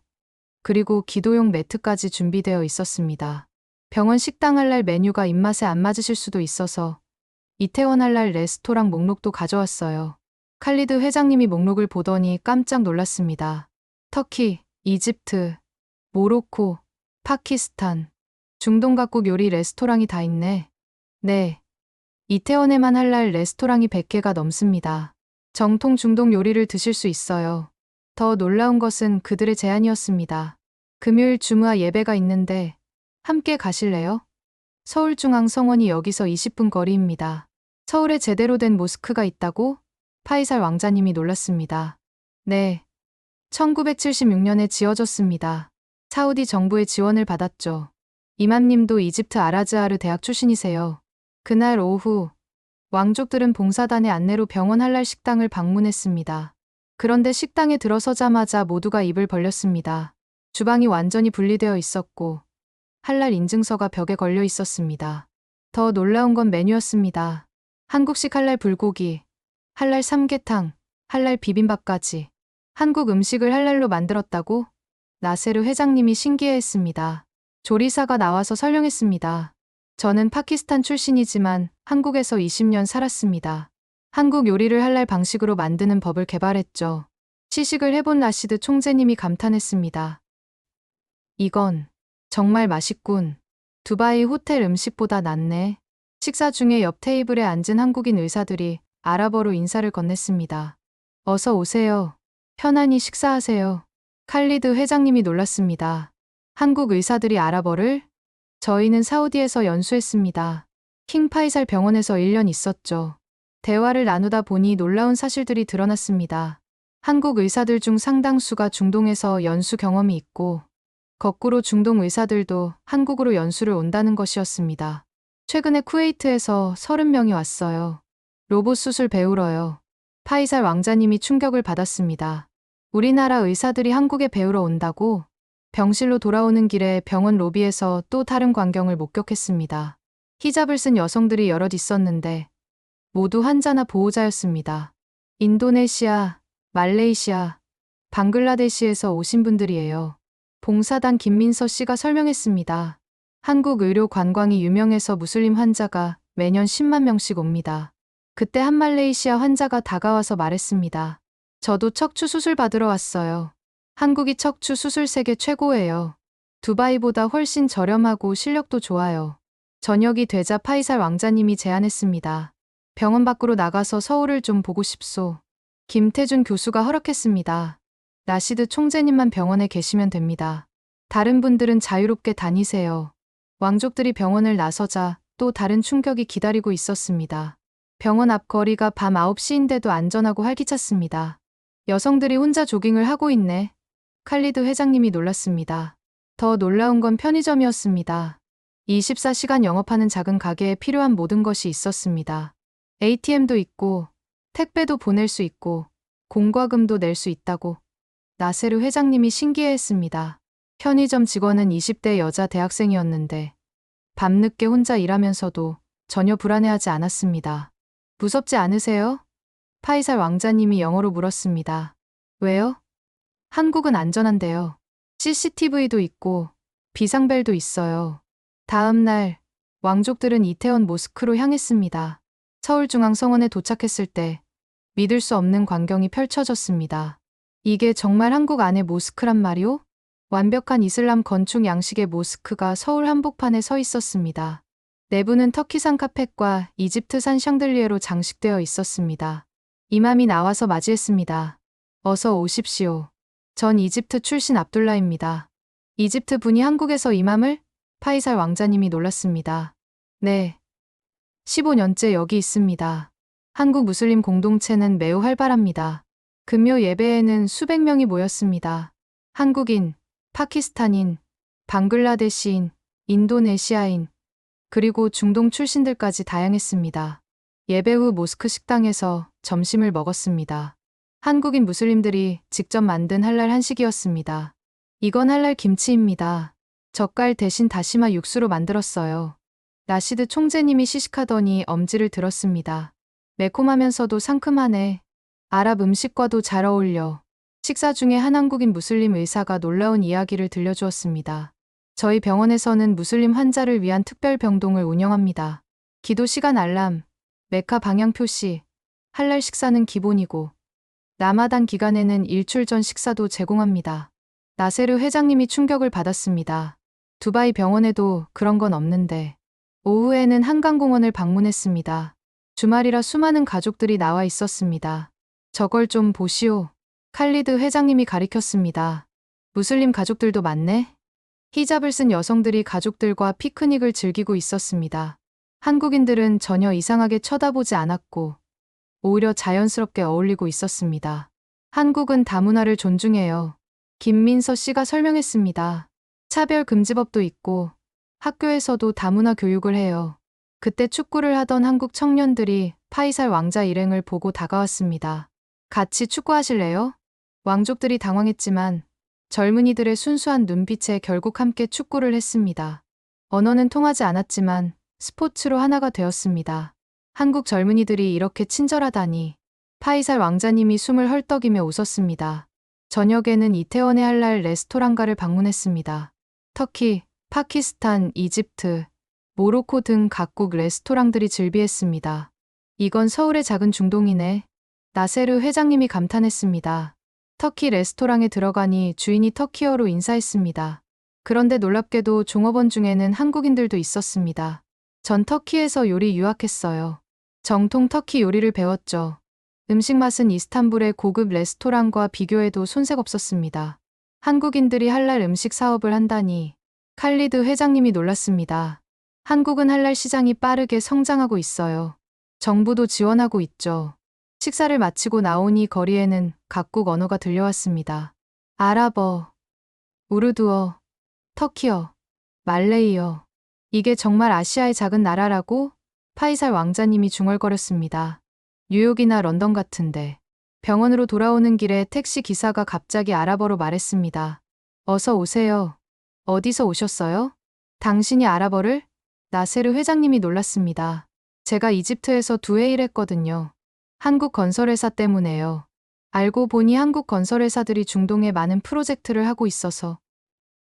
그리고 기도용 매트까지 준비되어 있었습니다. 병원 식당 할랄 메뉴가 입맛에 안 맞으실 수도 있어서 이태원 할랄 레스토랑 목록도 가져왔어요. 칼리드 회장님이 목록을 보더니 깜짝 놀랐습니다. 터키, 이집트, 모로코, 파키스탄, 중동 각국 요리 레스토랑이 다 있네. 네. 이태원에만 할랄 레스토랑이 100개가 넘습니다. 정통 중동 요리를 드실 수 있어요. 더 놀라운 것은 그들의 제안이었습니다. 금요일 주무아 예배가 있는데 함께 가실래요? 서울중앙성원이 여기서 20분 거리입니다. 서울에 제대로 된 모스크가 있다고? 파이살 왕자님이 놀랐습니다. 네. 1976년에 지어졌습니다. 사우디 정부의 지원을 받았죠. 이맘님도 이집트 아라즈하르 대학 출신이세요. 그날 오후 왕족들은 봉사단의 안내로 병원 할랄 식당을 방문했습니다. 그런데 식당에 들어서자마자 모두가 입을 벌렸습니다. 주방이 완전히 분리되어 있었고 할랄 인증서가 벽에 걸려 있었습니다. 더 놀라운 건 메뉴였습니다. 한국식 할랄 불고기, 할랄 삼계탕, 할랄 비빔밥까지. 한국 음식을 할랄로 만들었다고? 나세르 회장님이 신기해했습니다. 조리사가 나와서 설명했습니다. 저는 파키스탄 출신이지만 한국에서 20년 살았습니다. 한국 요리를 할랄 방식으로 만드는 법을 개발했죠. 시식을 해본 라시드 총재님이 감탄했습니다. 이건 정말 맛있군. 두바이 호텔 음식보다 낫네. 식사 중에 옆 테이블에 앉은 한국인 의사들이 아랍어로 인사를 건넸습니다. 어서 오세요. 편안히 식사하세요. 칼리드 회장님이 놀랐습니다. 한국 의사들이 아랍어를? 저희는 사우디에서 연수했습니다. 킹 파이살 병원에서 1년 있었죠. 대화를 나누다 보니 놀라운 사실들이 드러났습니다. 한국 의사들 중 상당수가 중동에서 연수 경험이 있고 거꾸로 중동 의사들도 한국으로 연수를 온다는 것이었습니다. 최근에 쿠웨이트에서 30명이 왔어요. 로봇 수술 배우러요. 파이살 왕자님이 충격을 받았습니다. 우리나라 의사들이 한국에 배우러 온다고? 병실로 돌아오는 길에 병원 로비에서 또 다른 광경을 목격했습니다. 히잡을 쓴 여성들이 여럿 있었는데 모두 환자나 보호자였습니다. 인도네시아, 말레이시아, 방글라데시에서 오신 분들이에요. 봉사단 김민서 씨가 설명했습니다. 한국 의료 관광이 유명해서 무슬림 환자가 매년 10만 명씩 옵니다. 그때 한 말레이시아 환자가 다가와서 말했습니다. 저도 척추 수술 받으러 왔어요. 한국이 척추 수술 세계 최고예요. 두바이보다 훨씬 저렴하고 실력도 좋아요. 저녁이 되자 파이살 왕자님이 제안했습니다. 병원 밖으로 나가서 서울을 좀 보고 싶소. 김태준 교수가 허락했습니다. 라시드 총재님만 병원에 계시면 됩니다. 다른 분들은 자유롭게 다니세요. 왕족들이 병원을 나서자 또 다른 충격이 기다리고 있었습니다. 병원 앞 거리가 밤 9시인데도 안전하고 활기찼습니다. 여성들이 혼자 조깅을 하고 있네. 칼리드 회장님이 놀랐습니다. 더 놀라운 건 편의점이었습니다. 24시간 영업하는 작은 가게에 필요한 모든 것이 있었습니다. ATM도 있고, 택배도 보낼 수 있고, 공과금도 낼 수 있다고. 나세르 회장님이 신기해했습니다. 편의점 직원은 20대 여자 대학생이었는데, 밤늦게 혼자 일하면서도 전혀 불안해하지 않았습니다. 무섭지 않으세요? 파이살 왕자님이 영어로 물었습니다. 왜요? 한국은 안전한데요. CCTV도 있고 비상벨도 있어요. 다음 날 왕족들은 이태원 모스크로 향했습니다. 서울중앙성원에 도착했을 때 믿을 수 없는 광경이 펼쳐졌습니다. 이게 정말 한국 안의 모스크란 말이오? 완벽한 이슬람 건축 양식의 모스크가 서울 한복판에 서 있었습니다. 내부는 터키산 카펫과 이집트산 샹들리에로 장식되어 있었습니다. 이맘이 나와서 맞이했습니다. 어서 오십시오. 전 이집트 출신 압둘라입니다. 이집트 분이 한국에서 이맘을? 파이살 왕자님이 놀랐습니다. 네. 15년째 여기 있습니다. 한국 무슬림 공동체는 매우 활발합니다. 금요 예배에는 수백 명이 모였습니다. 한국인, 파키스탄인, 방글라데시인, 인도네시아인, 그리고 중동 출신들까지 다양했습니다. 예배 후 모스크 식당에서 점심을 먹었습니다. 한국인 무슬림들이 직접 만든 할랄 한식이었습니다. 이건 할랄 김치입니다. 젓갈 대신 다시마 육수로 만들었어요. 라시드 총재님이 시식하더니 엄지를 들었습니다. 매콤하면서도 상큼하네. 아랍 음식과도 잘 어울려. 식사 중에 한 한국인 무슬림 의사가 놀라운 이야기를 들려주었습니다. 저희 병원에서는 무슬림 환자를 위한 특별 병동을 운영합니다. 기도 시간 알람, 메카 방향 표시, 할랄 식사는 기본이고 라마단 기간에는 일출 전 식사도 제공합니다. 나세르 회장님이 충격을 받았습니다. 두바이 병원에도 그런 건 없는데. 오후에는 한강공원을 방문했습니다. 주말이라 수많은 가족들이 나와 있었습니다. 저걸 좀 보시오. 칼리드 회장님이 가리켰습니다. 무슬림 가족들도 많네. 히잡을 쓴 여성들이 가족들과 피크닉을 즐기고 있었습니다. 한국인들은 전혀 이상하게 쳐다보지 않았고 오히려 자연스럽게 어울리고 있었습니다. 한국은 다문화를 존중해요. 김민서 씨가 설명했습니다. 차별금지법도 있고 학교에서도 다문화 교육을 해요. 그때 축구를 하던 한국 청년들이 파이살 왕자 일행을 보고 다가왔습니다. 같이 축구하실래요? 왕족들이 당황했지만 젊은이들의 순수한 눈빛에 결국 함께 축구를 했습니다. 언어는 통하지 않았지만 스포츠로 하나가 되었습니다. 한국 젊은이들이 이렇게 친절하다니. 파이살 왕자님이 숨을 헐떡이며 웃었습니다. 저녁에는 이태원의 할랄 레스토랑가를 방문했습니다. 터키, 파키스탄, 이집트, 모로코 등 각국 레스토랑들이 즐비했습니다. 이건 서울의 작은 중동이네. 나세르 회장님이 감탄했습니다. 터키 레스토랑에 들어가니 주인이 터키어로 인사했습니다. 그런데 놀랍게도 종업원 중에는 한국인들도 있었습니다. 전 터키에서 요리 유학했어요. 정통 터키 요리를 배웠죠. 음식 맛은 이스탄불의 고급 레스토랑과 비교해도 손색 없었습니다. 한국인들이 할랄 음식 사업을 한다니. 칼리드 회장님이 놀랐습니다. 한국은 할랄 시장이 빠르게 성장하고 있어요. 정부도 지원하고 있죠. 식사를 마치고 나오니 거리에는 각국 언어가 들려왔습니다. 아랍어, 우르두어, 터키어, 말레이어. 이게 정말 아시아의 작은 나라라고? 파이살 왕자님이 중얼거렸습니다. 뉴욕이나 런던 같은데. 병원으로 돌아오는 길에 택시 기사가 갑자기 아랍어로 말했습니다. 어서 오세요. 어디서 오셨어요? 당신이 아랍어를? 나세르 회장님이 놀랐습니다. 제가 이집트에서 2해 일했거든요. 한국 건설회사 때문에요. 알고 보니 한국 건설회사들이 중동에 많은 프로젝트를 하고 있어서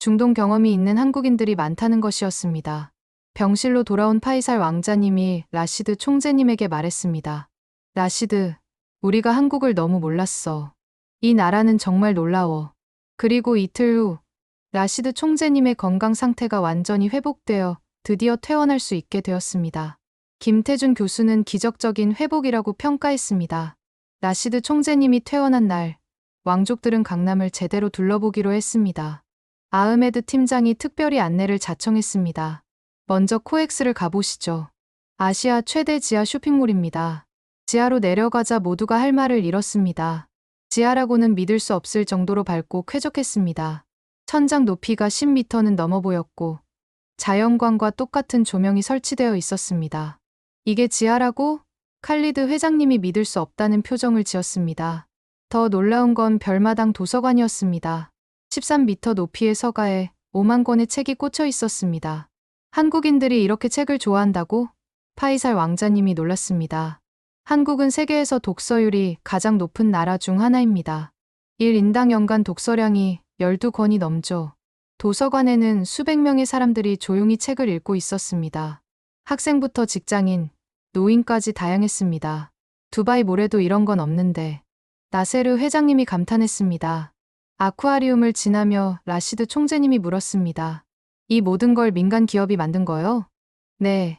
중동 경험이 있는 한국인들이 많다는 것이었습니다. 병실로 돌아온 파이살 왕자님이 라시드 총재님에게 말했습니다. 라시드, 우리가 한국을 너무 몰랐어. 이 나라는 정말 놀라워. 그리고 이틀 후 라시드 총재님의 건강 상태가 완전히 회복되어 드디어 퇴원할 수 있게 되었습니다. 김태준 교수는 기적적인 회복이라고 평가했습니다. 라시드 총재님이 퇴원한 날, 왕족들은 강남을 제대로 둘러보기로 했습니다. 아흐메드 팀장이 특별히 안내를 자청했습니다. 먼저 코엑스를 가보시죠. 아시아 최대 지하 쇼핑몰입니다. 지하로 내려가자 모두가 할 말을 잃었습니다. 지하라고는 믿을 수 없을 정도로 밝고 쾌적했습니다. 천장 높이가 10m는 넘어 보였고 자연광과 똑같은 조명이 설치되어 있었습니다. 이게 지하라고? 칼리드 회장님이 믿을 수 없다는 표정을 지었습니다. 더 놀라운 건 별마당 도서관이었습니다. 13m 높이의 서가에 5만 권의 책이 꽂혀 있었습니다. 한국인들이 이렇게 책을 좋아한다고? 파이살 왕자님이 놀랐습니다. 한국은 세계에서 독서율이 가장 높은 나라 중 하나입니다. 1인당 연간 독서량이 12권이 넘죠. 도서관에는 수백 명의 사람들이 조용히 책을 읽고 있었습니다. 학생부터 직장인, 노인까지 다양했습니다. 두바이 몰에도 이런 건 없는데. 나세르 회장님이 감탄했습니다. 아쿠아리움을 지나며 라시드 총재님이 물었습니다. 이 모든 걸 민간 기업이 만든 거요? 네.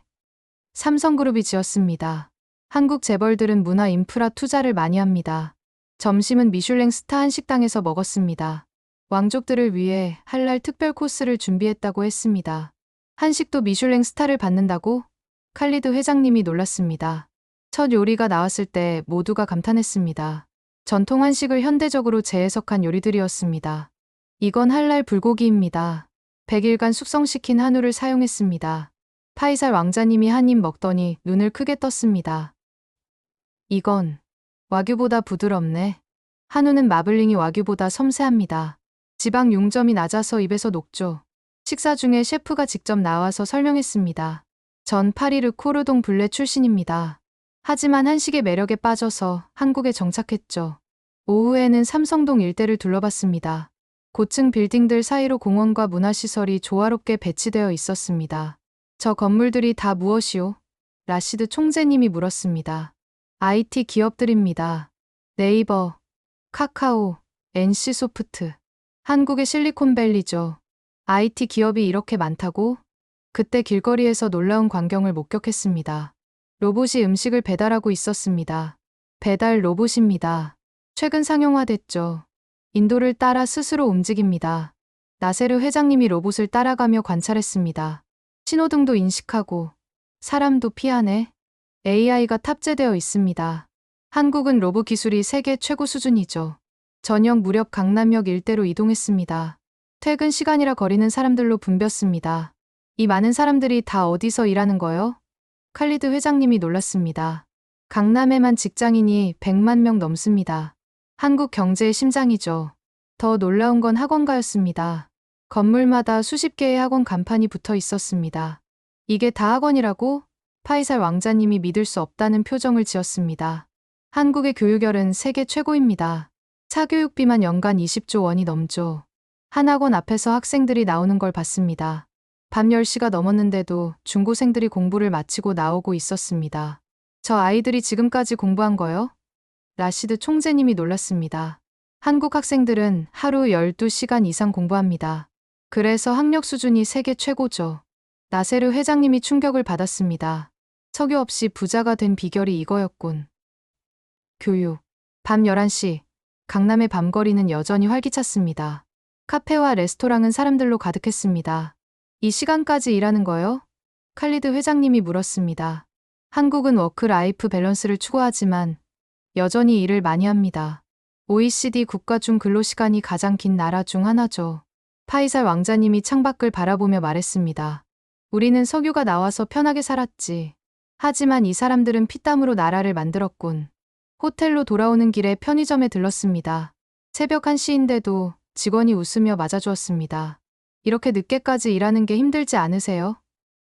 삼성그룹이 지었습니다. 한국 재벌들은 문화 인프라 투자를 많이 합니다. 점심은 미슐랭 스타 한식당에서 먹었습니다. 왕족들을 위해 할랄 특별 코스를 준비했다고 했습니다. 한식도 미슐랭 스타를 받는다고? 칼리드 회장님이 놀랐습니다. 첫 요리가 나왔을 때 모두가 감탄했습니다. 전통 한식을 현대적으로 재해석한 요리들이었습니다. 이건 할랄 불고기입니다. 100일간 숙성시킨 한우를 사용했습니다. 파이살 왕자님이 한 입 먹더니 눈을 크게 떴습니다. 이건 와규보다 부드럽네. 한우는 마블링이 와규보다 섬세합니다. 지방 용점이 낮아서 입에서 녹죠. 식사 중에 셰프가 직접 나와서 설명했습니다. 전 파리르 코르동 블레 출신입니다. 하지만 한식의 매력에 빠져서 한국에 정착했죠. 오후에는 삼성동 일대를 둘러봤습니다. 고층 빌딩들 사이로 공원과 문화시설이 조화롭게 배치되어 있었습니다. 저 건물들이 다 무엇이오? 라시드 총재님이 물었습니다. IT 기업들입니다. 네이버, 카카오, NC소프트. 한국의 실리콘밸리죠. IT 기업이 이렇게 많다고? 그때 길거리에서 놀라운 광경을 목격했습니다. 로봇이 음식을 배달하고 있었습니다. 배달 로봇입니다. 최근 상용화됐죠. 인도를 따라 스스로 움직입니다. 나세르 회장님이 로봇을 따라가며 관찰했습니다. 신호등도 인식하고 사람도 피하네. AI가 탑재되어 있습니다. 한국은 로봇 기술이 세계 최고 수준이죠. 저녁 무렵 강남역 일대로 이동했습니다. 퇴근 시간이라 거리는 사람들로 붐볐습니다. 이 많은 사람들이 다 어디서 일하는 거요? 칼리드 회장님이 놀랐습니다. 강남에만 직장인이 100만 명 넘습니다. 한국 경제의 심장이죠. 더 놀라운 건 학원가였습니다. 건물마다 수십 개의 학원 간판이 붙어 있었습니다. 이게 다 학원이라고? 파이살 왕자님이 믿을 수 없다는 표정을 지었습니다. 한국의 교육열은 세계 최고입니다. 사교육비만 연간 20조 원이 넘죠. 한 학원 앞에서 학생들이 나오는 걸 봤습니다. 밤 10시가 넘었는데도 중고생들이 공부를 마치고 나오고 있었습니다. 저 아이들이 지금까지 공부한 거요? 라시드 총재님이 놀랐습니다. 한국 학생들은 하루 12시간 이상 공부합니다. 그래서 학력 수준이 세계 최고죠. 나세르 회장님이 충격을 받았습니다. 석유 없이 부자가 된 비결이 이거였군. 교육. 밤 11시. 강남의 밤거리는 여전히 활기찼습니다. 카페와 레스토랑은 사람들로 가득했습니다. 이 시간까지 일하는 거요? 칼리드 회장님이 물었습니다. 한국은 워크라이프 밸런스를 추구하지만 여전히 일을 많이 합니다. OECD 국가 중 근로시간이 가장 긴 나라 중 하나죠. 파이살 왕자님이 창밖을 바라보며 말했습니다. 우리는 석유가 나와서 편하게 살았지. 하지만 이 사람들은 피땀으로 나라를 만들었군. 호텔로 돌아오는 길에 편의점에 들렀습니다. 새벽 1시인데도 직원이 웃으며 맞아주었습니다. 이렇게 늦게까지 일하는 게 힘들지 않으세요?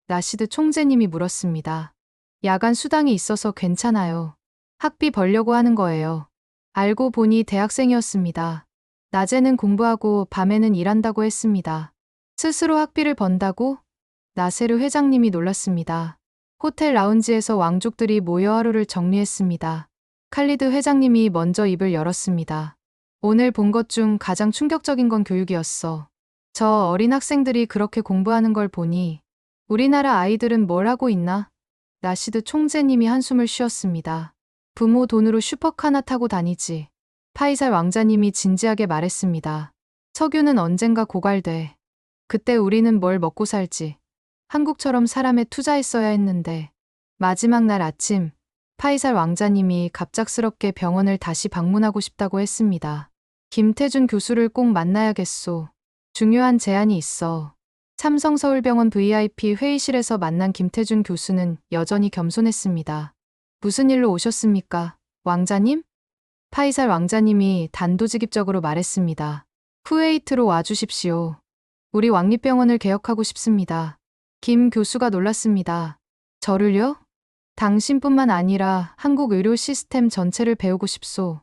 라시드 총재님이 물었습니다. 야간 수당이 있어서 괜찮아요. 학비 벌려고 하는 거예요. 알고 보니 대학생이었습니다. 낮에는 공부하고 밤에는 일한다고 했습니다. 스스로 학비를 번다고? 나세르 회장님이 놀랐습니다. 호텔 라운지에서 왕족들이 모여 하루를 정리했습니다. 칼리드 회장님이 먼저 입을 열었습니다. 오늘 본 것 중 가장 충격적인 건 교육이었어. 저 어린 학생들이 그렇게 공부하는 걸 보니 우리나라 아이들은 뭘 하고 있나? 라시드 총재님이 한숨을 쉬었습니다. 부모 돈으로 슈퍼카나 타고 다니지. 파이살 왕자님이 진지하게 말했습니다. 석유는 언젠가 고갈돼. 그때 우리는 뭘 먹고 살지. 한국처럼 사람에 투자했어야 했는데. 마지막 날 아침, 파이살 왕자님이 갑작스럽게 병원을 다시 방문하고 싶다고 했습니다. 김태준 교수를 꼭 만나야겠소. 중요한 제안이 있어. 삼성서울병원 VIP 회의실에서 만난 김태준 교수는 여전히 겸손했습니다. 무슨 일로 오셨습니까, 왕자님? 파이살 왕자님이 단도직입적으로 말했습니다. 쿠웨이트로 와주십시오. 우리 왕립병원을 개혁하고 싶습니다. 김 교수가 놀랐습니다. 저를요? 당신뿐만 아니라 한국 의료 시스템 전체를 배우고 싶소.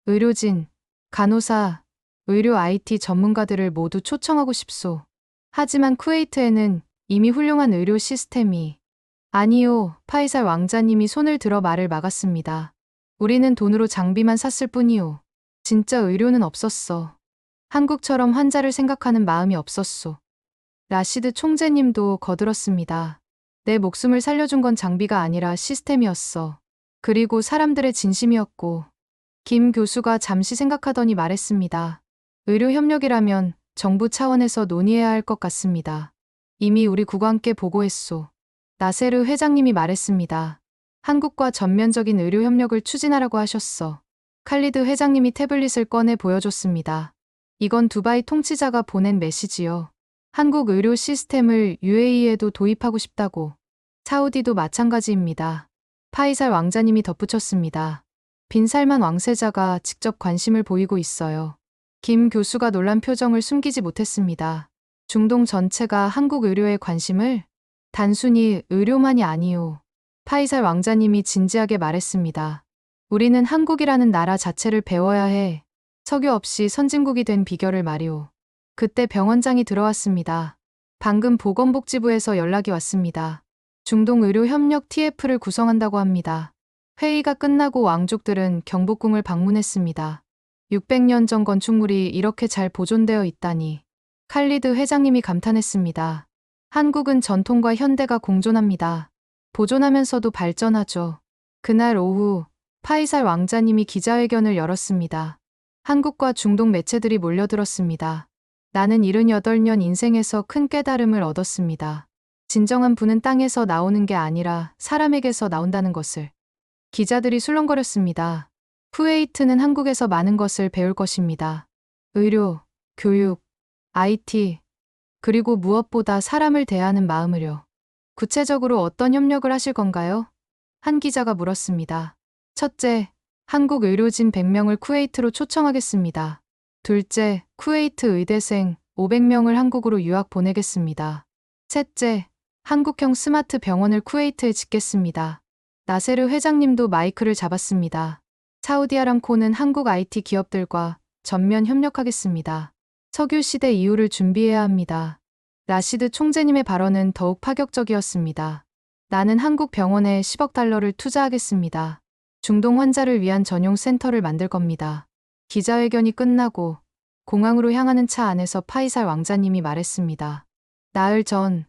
의료진, 간호사, 의료 IT 전문가들을 모두 초청하고 싶소. 하지만 쿠웨이트에는 이미 훌륭한 의료 시스템이. 아니요, 파이살 왕자님이 손을 들어 말을 막았습니다. 우리는 돈으로 장비만 샀을 뿐이요. 진짜 의료는 없었어. 한국처럼 환자를 생각하는 마음이 없었소. 라시드 총재님도 거들었습니다. 내 목숨을 살려준 건 장비가 아니라 시스템이었어. 그리고 사람들의 진심이었고. 김 교수가 잠시 생각하더니 말했습니다. 의료 협력이라면 정부 차원에서 논의해야 할 것 같습니다. 이미 우리 국왕께 보고했소. 나세르 회장님이 말했습니다. 한국과 전면적인 의료 협력을 추진하라고 하셨어. 칼리드 회장님이 태블릿을 꺼내 보여줬습니다. 이건 두바이 통치자가 보낸 메시지요. 한국 의료 시스템을 UAE에도 도입하고 싶다고. 사우디도 마찬가지입니다. 파이살 왕자님이 덧붙였습니다. 빈살만 왕세자가 직접 관심을 보이고 있어요. 김 교수가 놀란 표정을 숨기지 못했습니다. 중동 전체가 한국 의료에 관심을? 단순히 의료만이 아니요. 파이살 왕자님이 진지하게 말했습니다. 우리는 한국이라는 나라 자체를 배워야 해. 석유 없이 선진국이 된 비결을 말이오. 그때 병원장이 들어왔습니다. 방금 보건복지부에서 연락이 왔습니다. 중동의료협력 TF를 구성한다고 합니다. 회의가 끝나고 왕족들은 경복궁을 방문했습니다. 600년 전 건축물이 이렇게 잘 보존되어 있다니. 칼리드 회장님이 감탄했습니다. 한국은 전통과 현대가 공존합니다. 보존하면서도 발전하죠. 그날 오후 파이살 왕자님이 기자회견을 열었습니다. 한국과 중동 매체들이 몰려들었습니다. 나는 78년 인생에서 큰 깨달음을 얻었습니다. 진정한 부는 땅에서 나오는 게 아니라 사람에게서 나온다는 것을. 기자들이 술렁거렸습니다. 쿠웨이트는 한국에서 많은 것을 배울 것입니다. 의료, 교육, IT, 그리고 무엇보다 사람을 대하는 마음을요. 구체적으로 어떤 협력을 하실 건가요? 한 기자가 물었습니다. 첫째, 한국 의료진 100명을 쿠웨이트로 초청하겠습니다. 둘째, 쿠웨이트 의대생 500명을 한국으로 유학 보내겠습니다. 셋째, 한국형 스마트 병원을 쿠웨이트에 짓겠습니다. 나세르 회장님도 마이크를 잡았습니다. 사우디아람코는 한국 IT 기업들과 전면 협력하겠습니다. 석유 시대 이후를 준비해야 합니다. 라시드 총재님의 발언은 더욱 파격적이었습니다. 나는 한국 병원에 10억 달러를 투자하겠습니다. 중동 환자를 위한 전용 센터를 만들 겁니다. 기자회견이 끝나고 공항으로 향하는 차 안에서 파이살 왕자님이 말했습니다. 나흘 전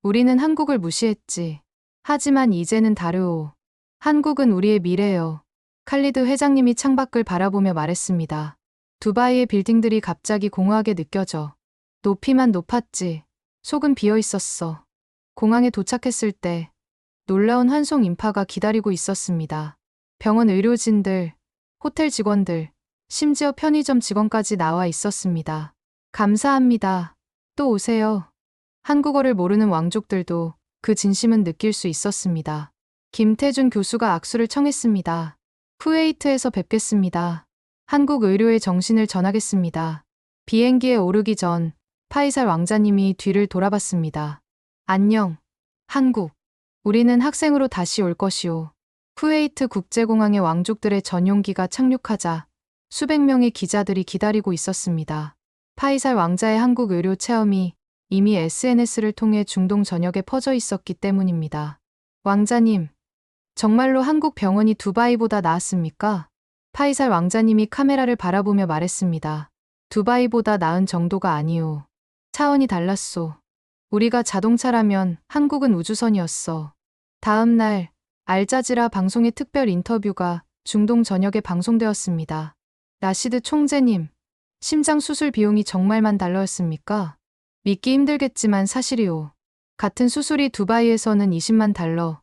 우리는 한국을 무시했지. 하지만 이제는 다르오. 한국은 우리의 미래요. 칼리드 회장님이 창밖을 바라보며 말했습니다. 두바이의 빌딩들이 갑자기 공허하게 느껴져. 높이만 높았지. 속은 비어 있었어. 공항에 도착했을 때 놀라운 환송 인파가 기다리고 있었습니다. 병원 의료진들, 호텔 직원들, 심지어 편의점 직원까지 나와 있었습니다. 감사합니다. 또 오세요. 한국어를 모르는 왕족들도 그 진심은 느낄 수 있었습니다. 김태준 교수가 악수를 청했습니다. 쿠웨이트에서 뵙겠습니다. 한국 의료의 정신을 전하겠습니다. 비행기에 오르기 전 파이살 왕자님이 뒤를 돌아봤습니다. 안녕, 한국. 우리는 학생으로 다시 올 것이오. 쿠웨이트 국제공항에 왕족들의 전용기가 착륙하자 수백 명의 기자들이 기다리고 있었습니다. 파이살 왕자의 한국 의료 체험이 이미 SNS를 통해 중동 전역에 퍼져 있었기 때문입니다. 왕자님, 정말로 한국 병원이 두바이보다 나았습니까? 파이살 왕자님이 카메라를 바라보며 말했습니다. 두바이보다 나은 정도가 아니오. 차원이 달랐소. 우리가 자동차라면 한국은 우주선이었어. 다음 날 알자지라 방송의 특별 인터뷰가 중동 전역에 방송되었습니다. 라시드 총재님, 심장 수술 비용이 정말 $10,000였습니까? 믿기 힘들겠지만 사실이오. 같은 수술이 두바이에서는 $200,000,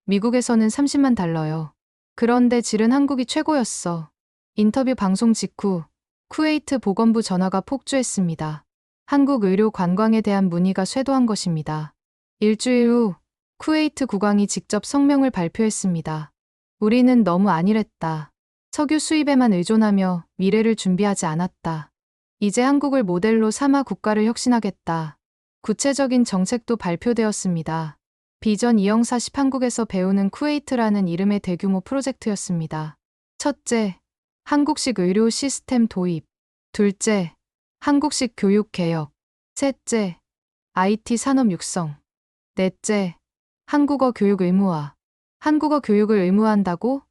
미국에서는 $300,000요. 그런데 질은 한국이 최고였어. 인터뷰 방송 직후 쿠웨이트 보건부 전화가 폭주했습니다. 한국 의료 관광에 대한 문의가 쇄도한 것입니다. 일주일 후 쿠웨이트 국왕이 직접 성명을 발표했습니다. 우리는 너무 안일했다. 석유 수입에만 의존하며 미래를 준비하지 않았다. 이제 한국을 모델로 삼아 국가를 혁신하겠다. 구체적인 정책도 발표되었습니다. 비전 2040 한국에서 배우는 쿠웨이트라는 이름의 대규모 프로젝트였습니다. 첫째, 한국식 의료 시스템 도입. 둘째, 한국식 교육 개혁. 셋째, IT 산업 육성. 넷째, 한국어 교육 의무화. 한국어 교육을 의무화한다고?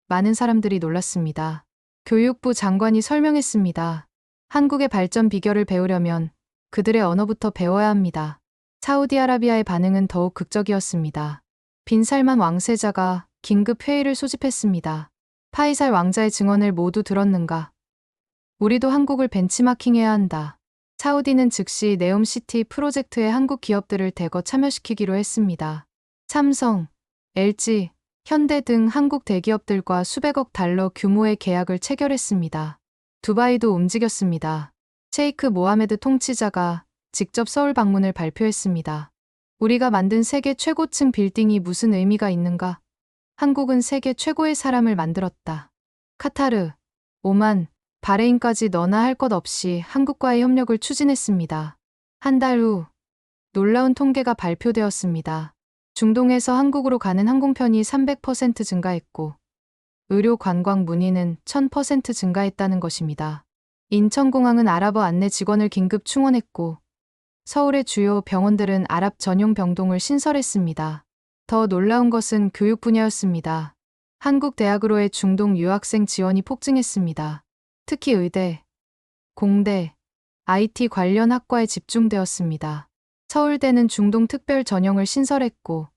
많은 사람들이 놀랐습니다. 교육부 장관이 설명했습니다. 한국의 발전 비결을 배우려면 그들의 언어부터 배워야 합니다. 사우디아라비아의 반응은 더욱 극적이었습니다. 빈 살만 왕세자가 긴급 회의를 소집했습니다. 파이살 왕자의 증언을 모두 들었는가? 우리도 한국을 벤치마킹해야 한다. 사우디는 즉시 네옴시티 프로젝트에 한국 기업들을 대거 참여시키기로 했습니다. 삼성, LG, 현대 등 한국 대기업들과 수백억 달러 규모의 계약을 체결했습니다. 두바이도 움직였습니다. 셰이크 모하메드 통치자가 직접 서울 방문을 발표했습니다. 우리가 만든 세계 최고층 빌딩이 무슨 의미가 있는가? 한국은 세계 최고의 사람을 만들었다. 카타르, 오만, 바레인까지 너나 할 것 없이 한국과의 협력을 추진했습니다. 한 달 후 놀라운 통계가 발표되었습니다. 중동에서 한국으로 가는 항공편이 300% 증가했고 의료 관광 문의는 1000% 증가했다는 것입니다. 인천공항은 아랍어 안내 직원을 긴급 충원했고 서울의 주요 병원들은 아랍 전용 병동을 신설했습니다. 더 놀라운 것은 교육 분야였습니다. 한국 대학으로의 중동 유학생 지원이 폭증했습니다. 특히 의대, 공대, IT 관련 학과에 집중되었습니다. 서울대는 중동 특별 전형을 신설했고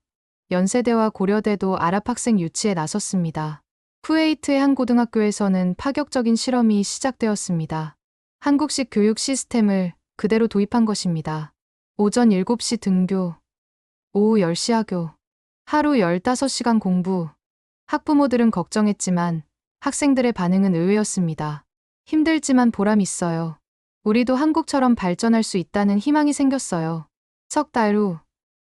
연세대와 고려대도 아랍 학생 유치에 나섰습니다. 쿠웨이트의 한 고등학교에서는 파격적인 실험이 시작되었습니다. 한국식 교육 시스템을 그대로 도입한 것입니다. 오전 7시 등교, 오후 10시 하교, 하루 15시간 공부. 학부모들은 걱정했지만 학생들의 반응은 의외였습니다. 힘들지만 보람 있어요. 우리도 한국처럼 발전할 수 있다는 희망이 생겼어요. 석 달 후,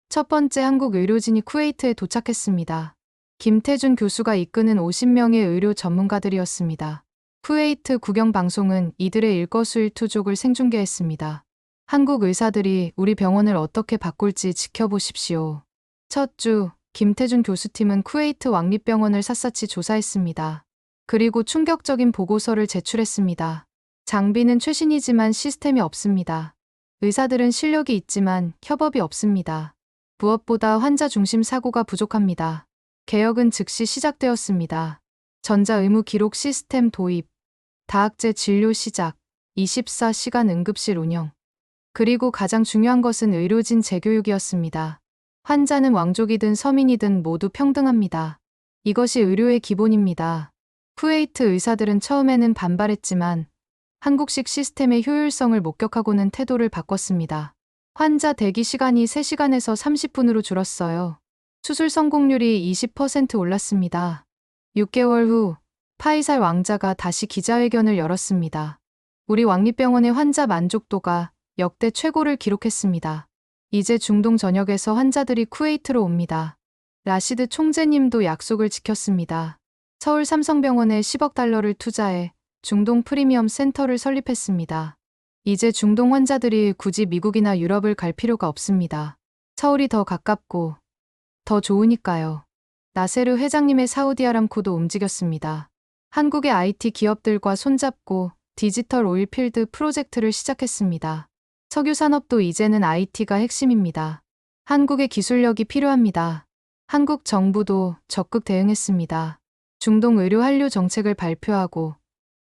첫 번째 한국 의료진이 쿠웨이트에 도착했습니다. 김태준 교수가 이끄는 50명의 의료 전문가들이었습니다. 쿠웨이트 국영방송은 이들의 일거수일투족을 생중계했습니다. 한국 의사들이 우리 병원을 어떻게 바꿀지 지켜보십시오. 첫 주, 김태준 교수팀은 쿠웨이트 왕립병원을 샅샅이 조사했습니다. 그리고 충격적인 보고서를 제출했습니다. 장비는 최신이지만 시스템이 없습니다. 의사들은 실력이 있지만 협업이 없습니다. 무엇보다 환자 중심 사고가 부족합니다. 개혁은 즉시 시작되었습니다. 전자의무 기록 시스템 도입, 다학제 진료 시작, 24시간 응급실 운영. 그리고 가장 중요한 것은 의료진 재교육이었습니다. 환자는 왕족이든 서민이든 모두 평등합니다. 이것이 의료의 기본입니다. 쿠웨이트 의사들은 처음에는 반발했지만 한국식 시스템의 효율성을 목격하고는 태도를 바꿨습니다. 환자 대기 시간이 3시간에서 30분으로 줄었어요. 수술 성공률이 20% 올랐습니다. 6개월 후 파이살 왕자가 다시 기자회견을 열었습니다. 우리 왕립병원의 환자 만족도가 역대 최고를 기록했습니다. 이제 중동 전역에서 환자들이 쿠웨이트로 옵니다. 라시드 총재님도 약속을 지켰습니다. 서울 삼성병원에 10억 달러를 투자해 중동 프리미엄 센터를 설립했습니다. 이제 중동 환자들이 굳이 미국이나 유럽을 갈 필요가 없습니다. 서울이 더 가깝고 더 좋으니까요. 나세르 회장님의 사우디아람코도 움직였습니다. 한국의 IT 기업들과 손잡고 디지털 오일필드 프로젝트를 시작했습니다. 석유 산업도 이제는 IT가 핵심입니다. 한국의 기술력이 필요합니다. 한국 정부도 적극 대응했습니다. 중동 의료 한류 정책을 발표하고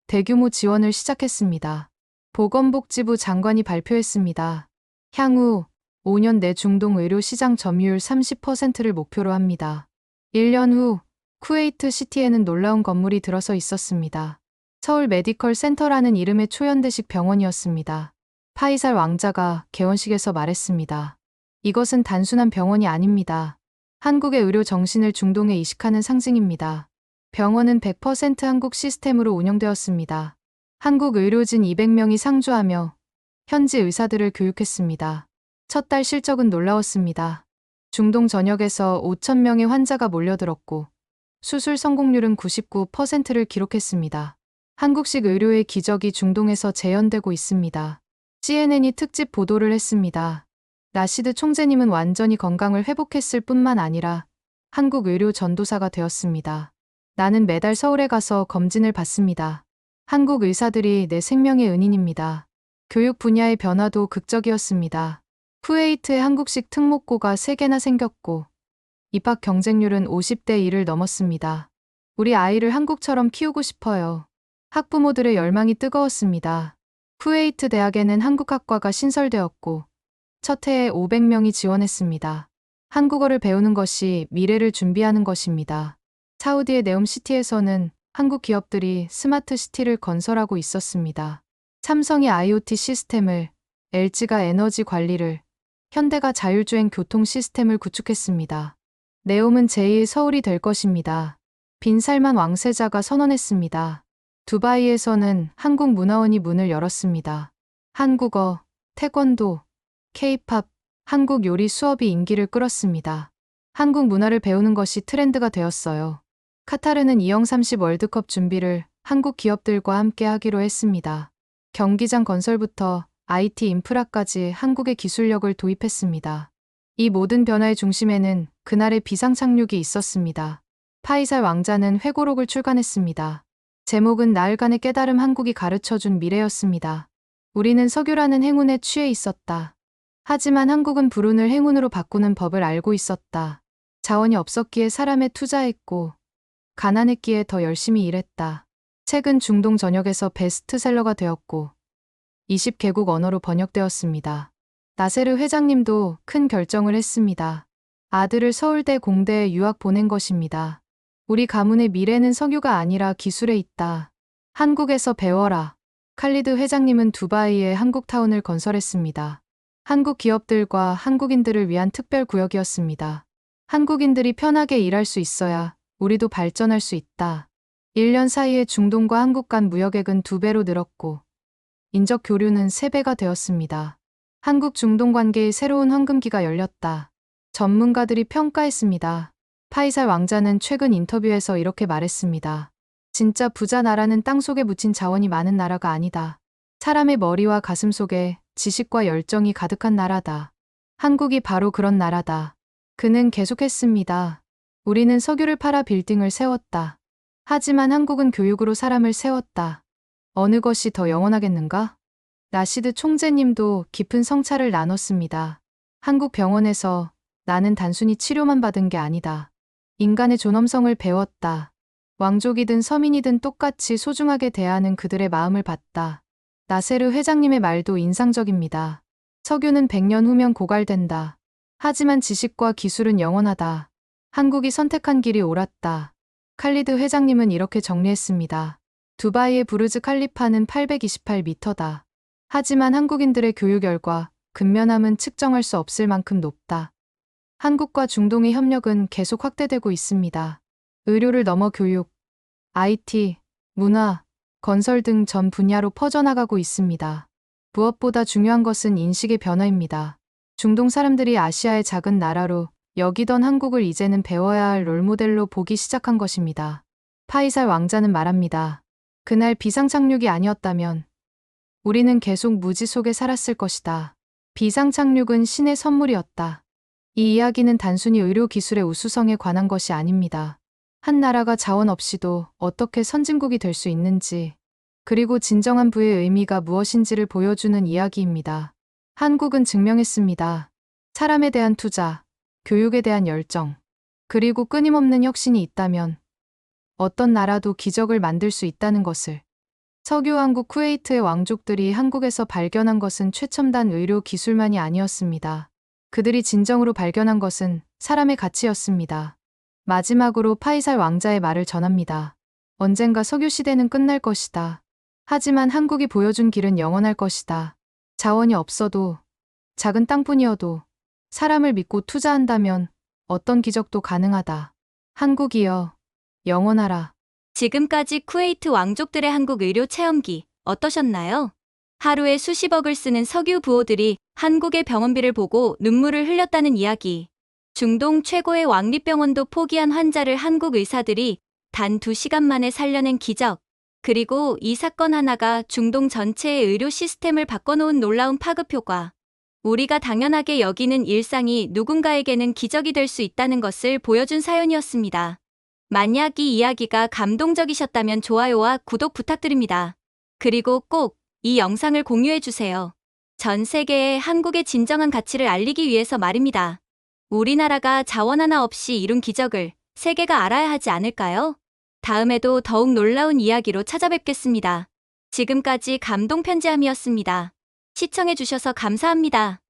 대규모 지원을 시작했습니다. 보건복지부 장관이 발표했습니다. 향후 5년 내 중동 의료 시장 점유율 30%를 목표로 합니다. 1년 후 쿠웨이트 시티에는 놀라운 건물이 들어서 있었습니다. 서울 메디컬 센터라는 이름의 초현대식 병원이었습니다. 파이살 왕자가 개원식에서 말했습니다. 이것은 단순한 병원이 아닙니다. 한국의 의료 정신을 중동에 이식하는 상징입니다. 병원은 100% 한국 시스템으로 운영되었습니다. 한국 의료진 200명이 상주하며 현지 의사들을 교육했습니다. 첫 달 실적은 놀라웠습니다. 중동 전역에서 5,000명의 환자가 몰려들었고 수술 성공률은 99%를 기록했습니다. 한국식 의료의 기적이 중동에서 재현되고 있습니다. CNN이 특집 보도를 했습니다. 라시드 총재님은 완전히 건강을 회복했을 뿐만 아니라 한국 의료 전도사가 되었습니다. 나는 매달 서울에 가서 검진을 받습니다. 한국 의사들이 내 생명의 은인입니다. 교육 분야의 변화도 극적이었습니다. 쿠웨이트에 한국식 특목고가 3개나 생겼고 입학 경쟁률은 50대 1을 넘었습니다. 우리 아이를 한국처럼 키우고 싶어요. 학부모들의 열망이 뜨거웠습니다. 쿠웨이트 대학에는 한국학과가 신설되었고 첫 해에 500명이 지원했습니다. 한국어를 배우는 것이 미래를 준비하는 것입니다. 사우디의 네옴시티에서는 한국 기업들이 스마트 시티를 건설하고 있었습니다. 삼성이 IoT 시스템을, LG가 에너지 관리를, 현대가 자율주행 교통 시스템을 구축했습니다. 네옴은 제2의 서울이 될 것입니다. 빈 살만 왕세자가 선언했습니다. 두바이에서는 한국문화원이 문을 열었습니다. 한국어, 태권도, K-팝, 한국 요리 수업이 인기를 끌었습니다. 한국 문화를 배우는 것이 트렌드가 되었어요. 카타르는 2030 월드컵 준비를 한국 기업들과 함께 하기로 했습니다. 경기장 건설부터 IT 인프라까지 한국의 기술력을 도입했습니다. 이 모든 변화의 중심에는 그날의 비상착륙이 있었습니다. 파이살 왕자는 회고록을 출간했습니다. 제목은 나흘간의 깨달음 한국이 가르쳐준 미래였습니다. 우리는 석유라는 행운에 취해 있었다. 하지만 한국은 불운을 행운으로 바꾸는 법을 알고 있었다. 자원이 없었기에 사람에 투자했고 가난했기에 더 열심히 일했다. 책은 중동 전역에서 베스트셀러가 되었고 20개국 언어로 번역되었습니다. 나세르 회장님도 큰 결정을 했습니다. 아들을 서울대 공대에 유학 보낸 것입니다. 우리 가문의 미래는 석유가 아니라 기술에 있다. 한국에서 배워라. 칼리드 회장님은 두바이에 한국타운을 건설했습니다. 한국 기업들과 한국인들을 위한 특별 구역이었습니다. 한국인들이 편하게 일할 수 있어야 우리도 발전할 수 있다. 1년 사이에 중동과 한국 간 무역액은 2배로 늘었고 인적 교류는 3배가 되었습니다. 한국 중동 관계의 새로운 황금기가 열렸다. 전문가들이 평가했습니다. 파이살 왕자는 최근 인터뷰에서 이렇게 말했습니다. 진짜 부자 나라는 땅 속에 묻힌 자원이 많은 나라가 아니다. 사람의 머리와 가슴 속에 지식과 열정이 가득한 나라다. 한국이 바로 그런 나라다. 그는 계속했습니다. 우리는 석유를 팔아 빌딩을 세웠다. 하지만 한국은 교육으로 사람을 세웠다. 어느 것이 더 영원하겠는가? 라시드 총재님도 깊은 성찰을 나눴습니다. 한국 병원에서 나는 단순히 치료만 받은 게 아니다. 인간의 존엄성을 배웠다. 왕족이든 서민이든 똑같이 소중하게 대하는 그들의 마음을 봤다. 나세르 회장님의 말도 인상적입니다. 석유는 100년 후면 고갈된다. 하지만 지식과 기술은 영원하다. 한국이 선택한 길이 옳았다. 칼리드 회장님은 이렇게 정리했습니다. 두바이의 부르즈 칼리파는 828m다. 하지만 한국인들의 교육열과 근면함은 측정할 수 없을 만큼 높다. 한국과 중동의 협력은 계속 확대되고 있습니다. 의료를 넘어 교육, IT, 문화, 건설 등 전 분야로 퍼져나가고 있습니다. 무엇보다 중요한 것은 인식의 변화입니다. 중동 사람들이 아시아의 작은 나라로 여기던 한국을 이제는 배워야 할 롤모델로 보기 시작한 것입니다. 파이살 왕자는 말합니다. 그날 비상착륙이 아니었다면 우리는 계속 무지 속에 살았을 것이다. 비상착륙은 신의 선물이었다. 이 이야기는 단순히 의료 기술의 우수성에 관한 것이 아닙니다. 한 나라가 자원 없이도 어떻게 선진국이 될 수 있는지, 그리고 진정한 부의 의미가 무엇인지를 보여주는 이야기입니다. 한국은 증명했습니다. 사람에 대한 투자, 교육에 대한 열정, 그리고 끊임없는 혁신이 있다면 어떤 나라도 기적을 만들 수 있다는 것을. 석유왕국 쿠웨이트의 왕족들이 한국에서 발견한 것은 최첨단 의료 기술만이 아니었습니다. 그들이 진정으로 발견한 것은 사람의 가치였습니다. 마지막으로 파이살 왕자의 말을 전합니다. 언젠가 석유 시대는 끝날 것이다. 하지만 한국이 보여준 길은 영원할 것이다. 자원이 없어도, 작은 땅뿐이어도 사람을 믿고 투자한다면 어떤 기적도 가능하다. 한국이여, 영원하라. 지금까지 쿠웨이트 왕족들의 한국 의료 체험기 어떠셨나요? 하루에 수십억을 쓰는 석유 부호들이 한국의 병원비를 보고 눈물을 흘렸다는 이야기. 중동 최고의 왕립병원도 포기한 환자를 한국 의사들이 단 2시간 만에 살려낸 기적. 그리고 이 사건 하나가 중동 전체의 의료 시스템을 바꿔놓은 놀라운 파급 효과. 우리가 당연하게 여기는 일상이 누군가에게는 기적이 될 수 있다는 것을 보여준 사연이었습니다. 만약 이 이야기가 감동적이셨다면 좋아요와 구독 부탁드립니다. 그리고 꼭 이 영상을 공유해주세요. 전 세계에 한국의 진정한 가치를 알리기 위해서 말입니다. 우리나라가 자원 하나 없이 이룬 기적을 세계가 알아야 하지 않을까요? 다음에도 더욱 놀라운 이야기로 찾아뵙겠습니다. 지금까지 감동편지함이었습니다. 시청해주셔서 감사합니다.